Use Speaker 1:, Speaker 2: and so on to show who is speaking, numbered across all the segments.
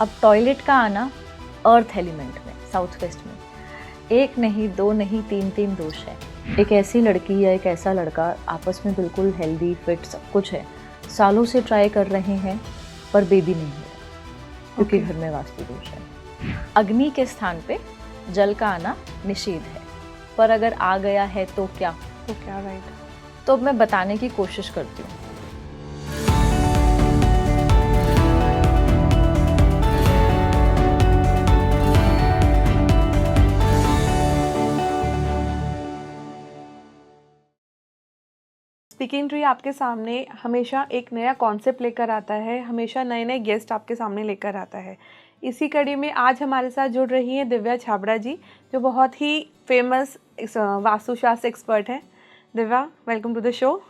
Speaker 1: अब टॉयलेट का आना अर्थ एलिमेंट में, साउथ वेस्ट में, एक नहीं, दो नहीं, तीन दोष है। एक ऐसी लड़की या एक ऐसा लड़का आपस में बिल्कुल हेल्दी फिट सब कुछ है, सालों से ट्राई कर रहे हैं पर बेबी नहीं हो रहा क्योंकि घर में वास्तु दोष है। अग्नि के स्थान पे जल का आना निषेध है, पर अगर आ गया है तो क्या राइट। तो मैं बताने की कोशिश करती हूँ।
Speaker 2: स्पीकिंग ट्री आपके सामने हमेशा एक नया कॉन्सेप्ट लेकर आता है, हमेशा नए नए गेस्ट आपके सामने लेकर आता है। इसी कड़ी में आज हमारे साथ जुड़ रही हैं दिव्या छाबड़ा जी, जो बहुत ही फेमस वास्तुशास्त्र एक्सपर्ट हैं। Divya, welcome to the show.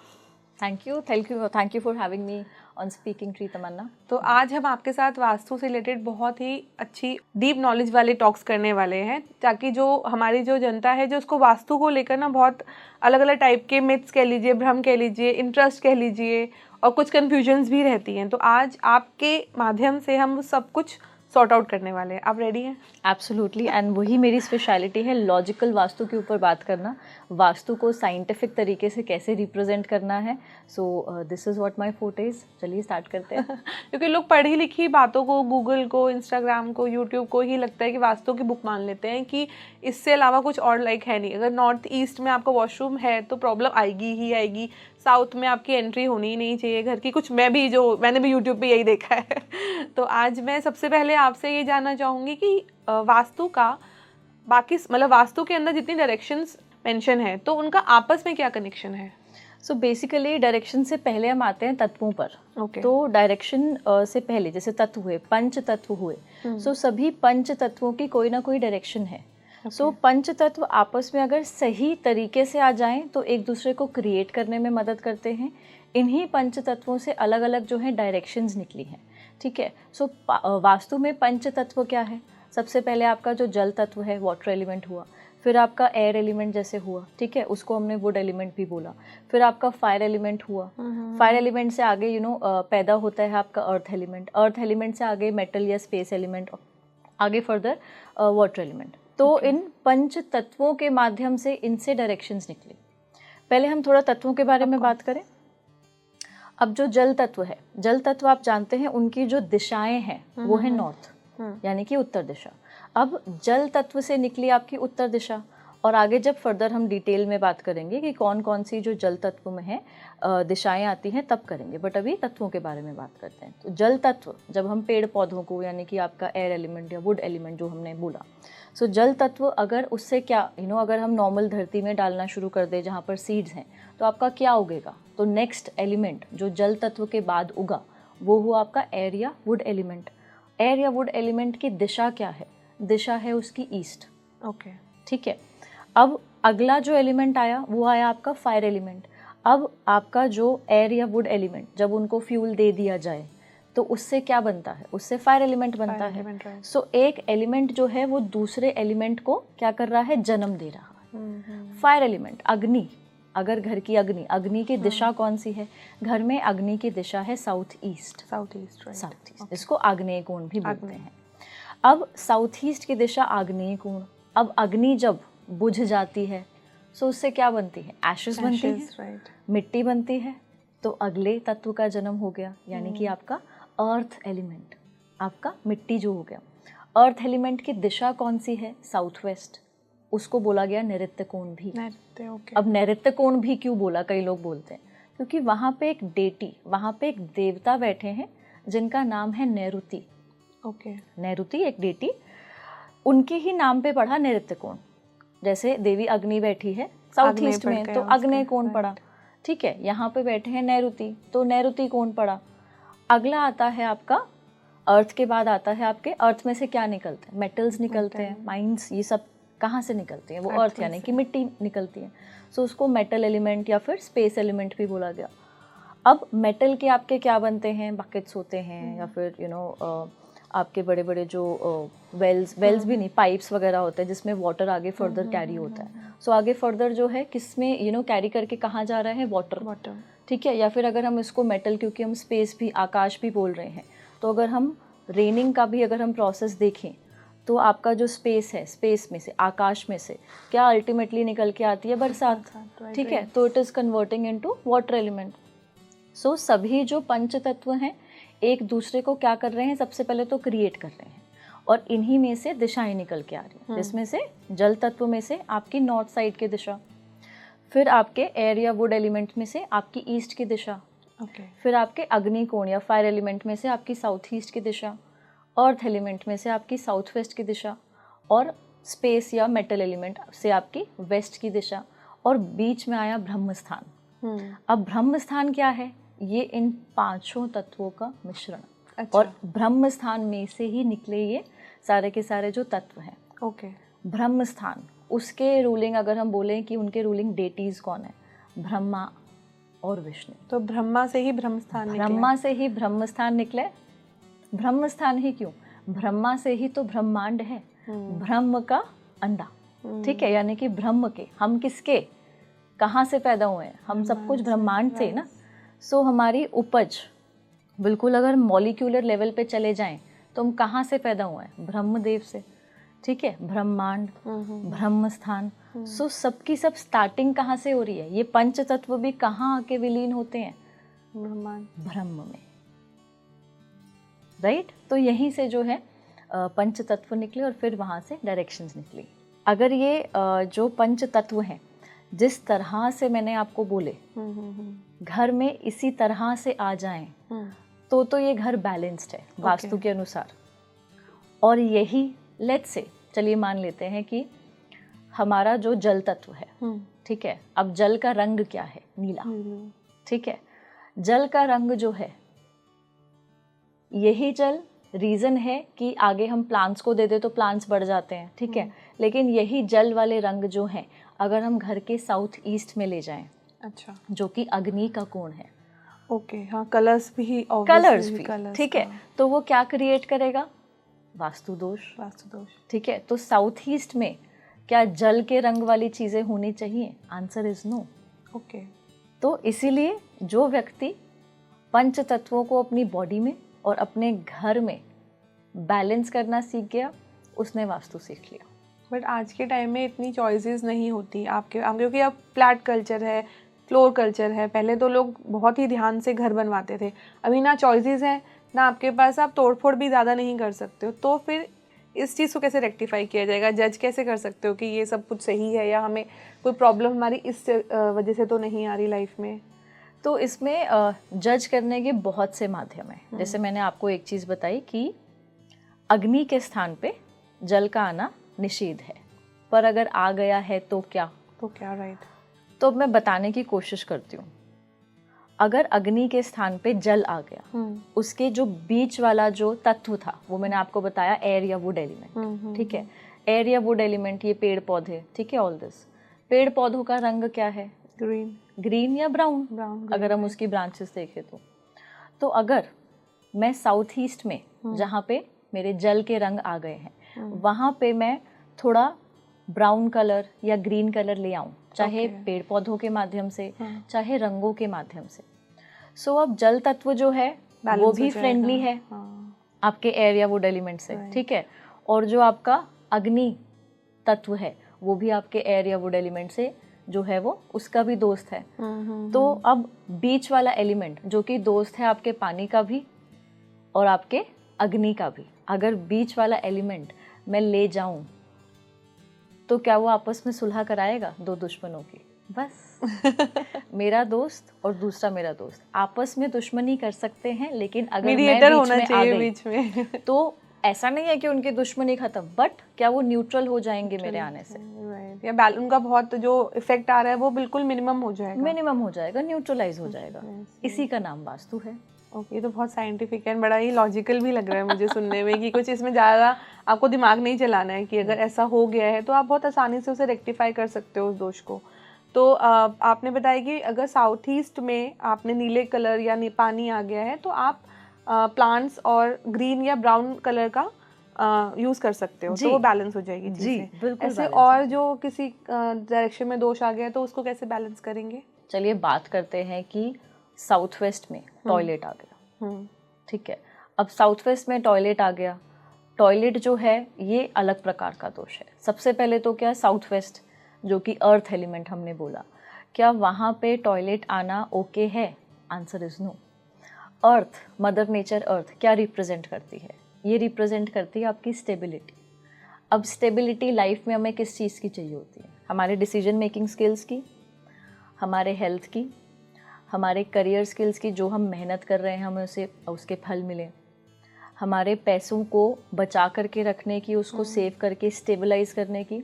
Speaker 1: Thank you for having me on speaking tree Tamanna.
Speaker 2: तो आज हम आपके साथ वास्तु से रिलेटेड बहुत ही अच्छी डीप नॉलेज वाले टॉक्स करने वाले हैं, ताकि जो हमारी जो जनता है जो उसको वास्तु को लेकर ना बहुत अलग अलग टाइप के मिथ्स कह लीजिए, भ्रम कह लीजिए, इंटरेस्ट कह लीजिए, और कुछ कन्फ्यूजन्स भी रहती हैं। तो आज आपके माध्यम से हम सब कुछ सॉर्ट आउट करने वाले हैं। आप रेडी हैं?
Speaker 1: एब्सोल्युटली, एंड वही मेरी स्पेशलिटी है, लॉजिकल वास्तु के ऊपर बात करना, वास्तु को साइंटिफिक तरीके से कैसे रिप्रेजेंट करना है। So this is what my forte is. चलिए स्टार्ट करते हैं।
Speaker 2: क्योंकि लोग पढ़ी लिखी बातों को, गूगल को, इंस्टाग्राम को, यूट्यूब को ही लगता है कि वास्तु की बुक मान लेते हैं कि इससे अलावा कुछ और लाइक है नहीं। अगर नॉर्थ ईस्ट में आपका वॉशरूम है तो प्रॉब्लम आएगी ही आएगी, साउथ में आपकी एंट्री होनी ही नहीं चाहिए घर की। कुछ मैंने भी यूट्यूब पे यही देखा है। तो आज मैं सबसे पहले आपसे ये जानना चाहूँगी कि वास्तु का बाकी मतलब वास्तु के अंदर जितनी डायरेक्शंस मेंशन है तो उनका आपस में क्या कनेक्शन है?
Speaker 1: सो बेसिकली डायरेक्शन से पहले हम आते हैं तत्वों पर। तो डायरेक्शन से पहले जैसे तत्व हुए, पंच तत्व हुए, सो सभी पंच तत्वों की कोई ना कोई डायरेक्शन है। सो पंच तत्व आपस में अगर सही तरीके से आ जाएं तो एक दूसरे को क्रिएट करने में मदद करते हैं। इन्हीं पंच तत्वों से अलग अलग जो है डायरेक्शंस निकली हैं, ठीक है। सो वास्तु में पंच तत्व क्या है? सबसे पहले आपका जो जल तत्व है, वाटर एलिमेंट हुआ, फिर आपका एयर एलिमेंट जैसे हुआ, ठीक है, उसको हमने वुड एलिमेंट भी बोला, फिर आपका फायर एलिमेंट हुआ, फायर एलिमेंट से आगे पैदा होता है आपका अर्थ एलिमेंट, अर्थ एलिमेंट से आगे मेटल या स्पेस एलिमेंट, आगे फर्दर वाटर एलिमेंट। तो इन पंच तत्वों के माध्यम से इनसे डायरेक्शंस निकली। पहले हम थोड़ा तत्वों के बारे में बात करें। अब जो जल तत्व है, जल तत्व आप जानते हैं उनकी जो दिशाएं हैं वो है नॉर्थ, यानी कि उत्तर दिशा। अब जल तत्व से निकली आपकी उत्तर दिशा, और आगे जब फर्दर हम डिटेल में बात करेंगे कि कौन कौन सी जो जल तत्व में है दिशाएं आती हैं तब करेंगे, बट अभी तत्वों के बारे में बात करते हैं। तो जल तत्व, जब हम पेड़ पौधों को, यानी कि आपका एयर एलिमेंट या वुड एलिमेंट जो हमने बोला, सो जल तत्व अगर उससे क्या अगर हम नॉर्मल धरती में डालना शुरू कर दें जहाँ पर सीड्स हैं तो आपका क्या उगेगा? तो नेक्स्ट एलिमेंट जो जल तत्व के बाद उगा वो हुआ आपका एयर या वुड एलिमेंट। एयर या वुड एलिमेंट की दिशा क्या है? दिशा है उसकी ईस्ट।
Speaker 2: ओके,
Speaker 1: ठीक है। अब अगला जो एलिमेंट आया वो आया आपका फायर एलिमेंट। अब आपका जो एयर या वुड एलिमेंट, जब उनको फ्यूल दे दिया जाए तो उससे क्या बनता है? उससे फायर एलिमेंट बनता है। सो एक एलिमेंट जो है वो दूसरे एलिमेंट को क्या कर रहा है? जन्म दे रहा है। फायर एलिमेंट, अग्नि, अगर घर की अग्नि की दिशा कौन सी है? घर में अग्नि की दिशा है साउथ ईस्ट। साउथ ईस्ट, इसको आग्नेय कोण भी बोलते हैं। अब साउथ ईस्ट की दिशा आग्नेय कोण। अब अग्नि जब बुझ जाती है सो उससे क्या बनती है? एशेस बनती है, मिट्टी बनती है। तो अगले तत्व का जन्म हो गया, यानी कि आपका अर्थ एलिमेंट, आपका मिट्टी जो हो गया। अर्थ एलिमेंट की दिशा कौन सी है? साउथ वेस्ट, उसको बोला गया नैऋत्य कोण भी। अब नैऋत्य कोण भी क्यों बोला? कई लोग बोलते हैं क्योंकि वहाँ पे एक डेटी, वहाँ पे एक देवता बैठे हैं जिनका नाम है नैऋति। नैऋति एक डेटी, उनके ही नाम पे पढ़ा नैऋत्य कोण। जैसे देवी अग्नि बैठी है साउथ ईस्ट में तो अग्नेय कोण पड़ा, ठीक है। यहाँ पे बैठे हैं नैऋति तो नैऋति कोण पड़ा। अगला आता है आपका अर्थ के बाद आता है आपके अर्थ में से क्या निकलते हैं? मेटल्स निकलते हैं, माइंस, ये सब कहाँ से निकलती हैं? वो अर्थ यानी कि मिट्टी निकलती है। सो उसको मेटल एलिमेंट या फिर स्पेस एलिमेंट भी बोला गया। अब मेटल के आपके क्या बनते हैं? बकेट्स होते हैं, या फिर आपके बड़े बड़े जो वेल्स भी नहीं, पाइप्स वगैरह होते हैं जिसमें वाटर आगे फर्दर कैरी होता है। सो आगे फर्दर जो है किसमें कैरी करके कहाँ जा रहा है? वाटर, ठीक है। या फिर अगर हम इसको मेटल, क्योंकि हम स्पेस भी, आकाश भी बोल रहे हैं, तो अगर हम रेनिंग का भी अगर हम प्रोसेस देखें तो आपका जो स्पेस है, स्पेस में से, आकाश में से क्या अल्टीमेटली निकल के आती है? बरसात। ठीक है, तो it is converting into water element. So सभी जो पंच तत्व हैं एक दूसरे को क्या कर रहे हैं? सबसे पहले तो क्रिएट कर रहे हैं, और इन्हीं में से दिशाएं निकल के आ रही हैं, जिसमें से जल तत्व में से आपकी नॉर्थ साइड की दिशा, फिर आपके एयर या वुड एलिमेंट में से आपकी ईस्ट की दिशा, फिर आपके अग्नि कोण या फायर एलिमेंट में से आपकी साउथ ईस्ट की दिशा, अर्थ एलिमेंट में से आपकी साउथ वेस्ट की दिशा, और स्पेस या मेटल एलिमेंट से आपकी वेस्ट की दिशा, और बीच में आया ब्रह्म स्थान। अब ब्रह्म स्थान क्या है? ये इन पांचों तत्वों का मिश्रण।
Speaker 2: अच्छा।
Speaker 1: और ब्रह्म स्थान में से ही निकले ये सारे के सारे जो तत्व हैं।
Speaker 2: ओके।
Speaker 1: ब्रह्म स्थान, उसके रूलिंग अगर हम बोलें कि उनके रूलिंग डेटीज कौन है? ब्रह्मा और विष्णु।
Speaker 2: तो ब्रह्मा से ही ब्रह्म स्थान निकला।
Speaker 1: ब्रह्मा से ही ब्रह्म स्थान निकले। ब्रह्म स्थान ही क्यों? ब्रह्मा से ही तो ब्रह्मांड है, ब्रह्म का अंडा। ठीक है, यानी कि ब्रह्म के, हम किसके, कहाँ से पैदा हुए हैं? हम सब कुछ ब्रह्मांड से ना। सो हमारी उपज बिल्कुल अगर मॉलिक्यूलर लेवल पे चले जाएं तो हम कहाँ से पैदा हुए हैं? ब्रह्मदेव से। ठीक है, ब्रह्मांड, ब्रह्म स्थान। सो सबकी सब स्टार्टिंग कहाँ से हो रही है? ये पंच तत्व भी कहाँ आके विलीन होते हैं?
Speaker 2: ब्रह्मांड,
Speaker 1: ब्रह्म में। राइट? तो यहीं से जो है पंच तत्व निकले, और फिर वहाँ से डायरेक्शंस निकली। अगर ये जो पंच तत्व हैं जिस तरह से मैंने आपको बोले घर में इसी तरह से आ जाएं तो ये घर बैलेंस्ड है वास्तु के अनुसार। और यही, लेट्स से, चलिए मान लेते हैं कि हमारा जो जल तत्व है, ठीक है, अब जल का रंग क्या है? नीला। ठीक है, जल का रंग जो है, यही जल रीजन है कि आगे हम प्लांट्स को दे दे तो प्लांट्स बढ़ जाते हैं। ठीक है, लेकिन यही जल वाले रंग जो है अगर हम घर के साउथ ईस्ट में ले जाएं, अच्छा, जो कि अग्नि का कोण है,
Speaker 2: ओके, हाँ, कलर्स भी,
Speaker 1: ठीक है, तो वो क्या क्रिएट करेगा? वास्तु दोष। ठीक है, तो साउथ ईस्ट में क्या जल के रंग वाली चीजें होनी चाहिए? Answer is no.
Speaker 2: ओके।
Speaker 1: तो इसीलिए जो व्यक्ति पंच तत्वों को अपनी बॉडी में और अपने घर में बैलेंस करना सीख गया, उसने वास्तु सीख लिया।
Speaker 2: बट आज के टाइम में इतनी चॉइसेस नहीं होती आपके, क्योंकि अब फ्लैट कल्चर है, फ्लोर कल्चर है। पहले तो लोग बहुत ही ध्यान से घर बनवाते थे, अभी ना चॉइसेस हैं ना आपके पास, आप तोड़फोड़ भी ज़्यादा नहीं कर सकते हो। तो फिर इस चीज़ को कैसे रेक्टिफाई किया जाएगा? जज कैसे कर सकते हो कि ये सब कुछ सही है, या हमें कोई प्रॉब्लम हमारी इस वजह से तो नहीं आ रही लाइफ में?
Speaker 1: तो इसमें जज करने के बहुत से माध्यम हैं। जैसे मैंने आपको एक चीज़ बताई कि अग्नि के स्थान पे जल का आना निषेध है, पर अगर आ गया है तो क्या?
Speaker 2: राइट।
Speaker 1: तो मैं बताने की कोशिश करती हूँ। अगर अग्नि के स्थान पे जल आ गया, उसके जो बीच वाला जो तत्व था वो मैंने आपको बताया, एयर या वुड एलिमेंट। ठीक है, एयर या वुड एलिमेंट, ये पेड़ पौधे, ठीक है, ऑल दिस। पेड़ पौधों का रंग क्या है? ग्रीन या ब्राउन, अगर हम उसकी ब्रांचेस देखें तो अगर मैं साउथ ईस्ट में जहाँ पे मेरे जल के रंग आ गए हैं, वहाँ पे मैं थोड़ा ब्राउन कलर या ग्रीन कलर ले आऊं, चाहे पेड़ पौधों के माध्यम से, चाहे रंगों के माध्यम से। सो अब जल तत्व जो है वो भी फ्रेंडली है आपके एयर या वुड एलिमेंट से। ठीक है, और जो आपका अग्नि तत्व है वो भी आपके एयर या वुड एलिमेंट से जो है वो उसका भी दोस्त है। तो अब बीच वाला एलिमेंट जो कि दोस्त है आपके पानी का भी और आपके अग्नि का भी, अगर बीच वाला एलिमेंट मैं ले जाऊं तो क्या वो आपस में सुलह कराएगा दो दुश्मनों की? बस मेरा दोस्त और दूसरा मेरा दोस्त आपस में दुश्मनी कर सकते हैं, लेकिन अगर मैं बीच में आ गई तो ऐसा नहीं है कि उनकी दुश्मनी खत्म, बट क्या वो न्यूट्रल हो जाएंगे मेरे आने से?
Speaker 2: या उनका बहुत जो इफेक्ट आ रहा है वो बिल्कुल मिनिमम हो जाएगा,
Speaker 1: न्यूट्रलाइज हो जाएगा। इसी का नाम वास्तु है।
Speaker 2: ओके, तो बहुत साइंटिफिक है, बड़ा ही लॉजिकल भी लग रहा है मुझे सुनने में कि कुछ इसमें ज़्यादा आपको दिमाग नहीं चलाना है कि अगर ऐसा हो गया है तो आप बहुत आसानी से उसे रेक्टिफाई कर सकते हो उस दोष को। तो आपने बताया कि अगर साउथ ईस्ट में आपने नीले कलर या पानी आ गया है तो आप प्लांट्स और ग्रीन या ब्राउन कलर का यूज़ कर सकते हो, तो वो बैलेंस हो जाएगी चीज़ें। बिल्कुल ऐसे और जो किसी डायरेक्शन में दोष आ गया है तो उसको कैसे बैलेंस करेंगे?
Speaker 1: चलिए बात करते हैं कि साउथ वेस्ट में टॉयलेट आ गया, ठीक है, अब साउथ वेस्ट में टॉयलेट आ गया, टॉयलेट जो है ये अलग प्रकार का दोष है। सबसे पहले तो क्या साउथ वेस्ट जो कि अर्थ एलिमेंट हमने बोला, क्या वहाँ पे टॉयलेट आना ओके है? Answer is no. Earth, mother nature earth क्या रिप्रेजेंट करती है? ये रिप्रेजेंट करती है आपकी स्टेबिलिटी। अब स्टेबिलिटी लाइफ में हमें किस चीज़ की चाहिए होती है? हमारे डिसीजन मेकिंग स्किल्स की, हमारे हेल्थ की, हमारे करियर स्किल्स की, जो हम मेहनत कर रहे हैं हमें उसके फल मिले, हमारे पैसों को बचा करके रखने की, उसको सेव करके स्टेबलाइज करने की,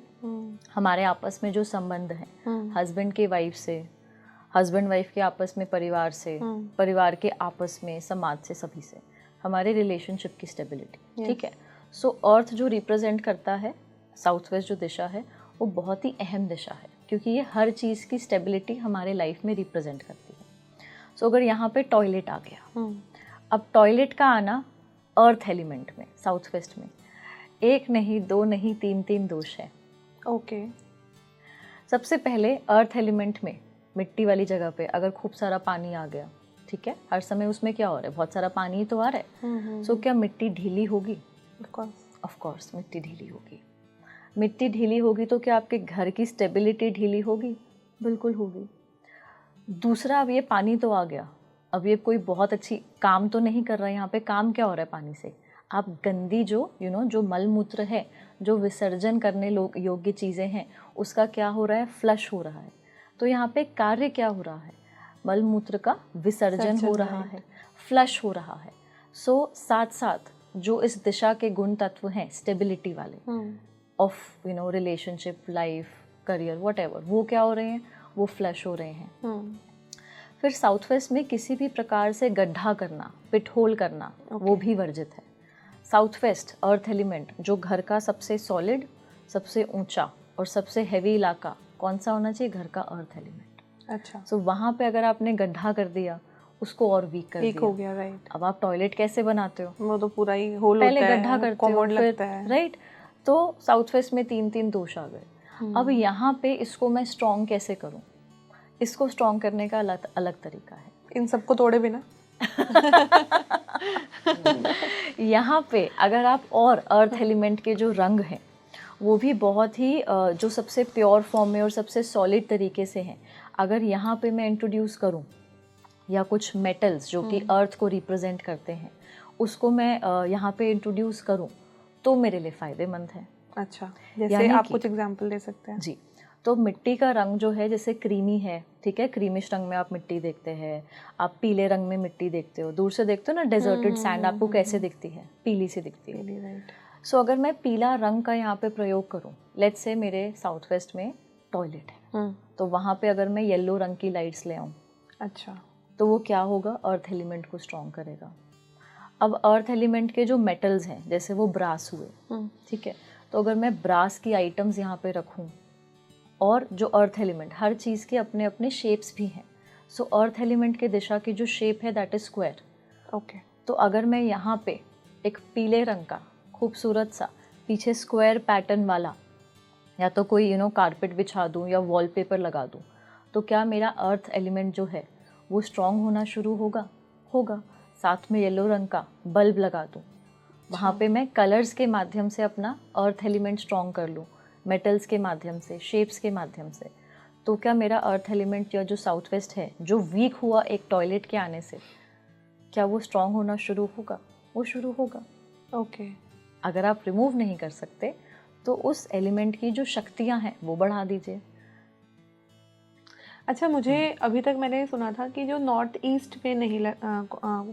Speaker 1: हमारे आपस में जो संबंध हैं हस्बैंड के वाइफ से, हस्बैंड वाइफ के आपस में, परिवार से, परिवार के आपस में, समाज से, सभी से, हमारे रिलेशनशिप की स्टेबिलिटी। ठीक है। सो अर्थ जो रिप्रेजेंट करता है, साउथ वेस्ट जो दिशा है वो बहुत ही अहम दिशा है, क्योंकि ये हर चीज़ की स्टेबिलिटी हमारे लाइफ में रिप्रेजेंट करती है। सो अगर यहाँ पे टॉयलेट आ गया, अब टॉयलेट का आना अर्थ एलिमेंट में, साउथ वेस्ट में, एक नहीं, दो नहीं, तीन दोष है।
Speaker 2: ओके।
Speaker 1: सबसे पहले अर्थ एलिमेंट में मिट्टी वाली जगह पे अगर खूब सारा पानी आ गया, ठीक है, हर समय उसमें क्या हो रहा है, बहुत सारा पानी ही तो आ रहा है। सो क्या मिट्टी ढीली होगी? ऑफ कोर्स मिट्टी ढीली होगी। मिट्टी ढीली होगी तो क्या आपके घर की स्टेबिलिटी ढीली होगी? बिल्कुल होगी। दूसरा, अब ये पानी तो आ गया, अब ये कोई बहुत अच्छी काम तो नहीं कर रहा है। यहाँ पे काम क्या हो रहा है पानी से? आप गंदी जो जो मल मूत्र है, जो विसर्जन करने योग्य चीज़ें हैं, उसका क्या हो रहा है? फ्लश हो रहा है। तो यहाँ पे कार्य क्या हो रहा है? मल मूत्र का विसर्जन हो रहा है, फ्लश हो रहा है। सो साथ साथ जो इस दिशा के गुण तत्व हैं स्टेबिलिटी वाले, of relationship, life, career, whatever, वो क्या हो रहे हैं? वो फ्लश हो रहे हैं। फिर साउथ वेस्ट में किसी भी प्रकार से गड्ढा करना, पिट होल करना, वो भी वर्जित है। साउथ वेस्ट अर्थ एलिमेंट जो घर का सबसे सॉलिड, सबसे ऊंचा और सबसे हैवी इलाका कौन सा होना चाहिए? घर का अर्थ एलिमेंट।
Speaker 2: अच्छा।
Speaker 1: सो वहाँ पे अगर आपने गड्ढा कर दिया, उसको और वीक कर दिया,
Speaker 2: हो गया। राइट।
Speaker 1: अब आप टॉयलेट कैसे बनाते हो?
Speaker 2: वो तो पूरा ही होल
Speaker 1: पहले
Speaker 2: होता है,
Speaker 1: गड्ढा करते हो, फिर राइट। तो साउथ वेस्ट में तीन दोष आ गए। अब यहाँ पे इसको मैं स्ट्रॉन्ग कैसे करूँ? इसको स्ट्रॉन्ग करने का अलग तरीका है।
Speaker 2: इन सबको तोड़े बिना
Speaker 1: यहाँ पे अगर आप और अर्थ एलिमेंट के जो रंग हैं वो भी बहुत ही जो सबसे प्योर फॉर्म में और सबसे सॉलिड तरीके से हैं, अगर यहाँ पे मैं इंट्रोड्यूस करूँ, या कुछ मेटल्स जो कि अर्थ को रिप्रेजेंट करते हैं उसको मैं यहाँ पे इंट्रोड्यूस करूँ, तो मेरे लिए फ़ायदेमंद है।
Speaker 2: अच्छा, जैसे आप कुछ एग्जांपल दे सकते हैं?
Speaker 1: जी, तो मिट्टी का रंग जो है जैसे क्रीमी है, ठीक है, क्रीमिश रंग में आप मिट्टी देखते हैं, आप पीले रंग में मिट्टी देखते हो, दूर से देखते हो ना डेजर्टेड सैंड, आपको कैसे दिखती है? पीली सी दिखती है।
Speaker 2: राइट।
Speaker 1: सो अगर मैं पीला रंग का यहाँ पे प्रयोग करूँ, लेट्स से मेरे साउथ वेस्ट में टॉयलेट है, तो वहाँ पे अगर मैं येलो रंग की लाइट्स ले आऊँ,
Speaker 2: अच्छा,
Speaker 1: तो वो क्या होगा? अर्थ एलिमेंट को स्ट्रॉन्ग करेगा। अब अर्थ एलिमेंट के जो मेटल्स हैं, जैसे वो ब्रास हुए, ठीक है, तो अगर मैं ब्रास की आइटम्स यहाँ पे रखूँ, और जो अर्थ एलिमेंट, हर चीज़ के अपने अपने शेप्स भी हैं। सो अर्थ एलिमेंट के दिशा की जो शेप है दैट इज स्क्वायर।
Speaker 2: ओके।
Speaker 1: तो अगर मैं यहाँ पे एक पीले रंग का खूबसूरत सा पीछे स्क्वायर पैटर्न वाला या तो कोई कारपेट बिछा दूँ या वॉलपेपर लगा दूँ, तो क्या मेरा अर्थ एलिमेंट जो है वो स्ट्रॉन्ग होना शुरू होगा। साथ में येलो रंग का बल्ब लगा दूँ, वहाँ पे मैं कलर्स के माध्यम से अपना अर्थ एलिमेंट स्ट्रॉन्ग कर लूँ, मेटल्स के माध्यम से, शेप्स के माध्यम से, तो क्या मेरा अर्थ एलिमेंट या जो साउथ वेस्ट है जो वीक हुआ एक टॉयलेट के आने से, क्या वो स्ट्रॉन्ग होना शुरू होगा? वो शुरू होगा।
Speaker 2: ओके।
Speaker 1: अगर आप रिमूव नहीं कर सकते तो उस एलिमेंट की जो शक्तियाँ हैं वो बढ़ा दीजिए।
Speaker 2: अच्छा, मुझे अभी तक मैंने सुना था कि जो नॉर्थ ईस्ट में नहीं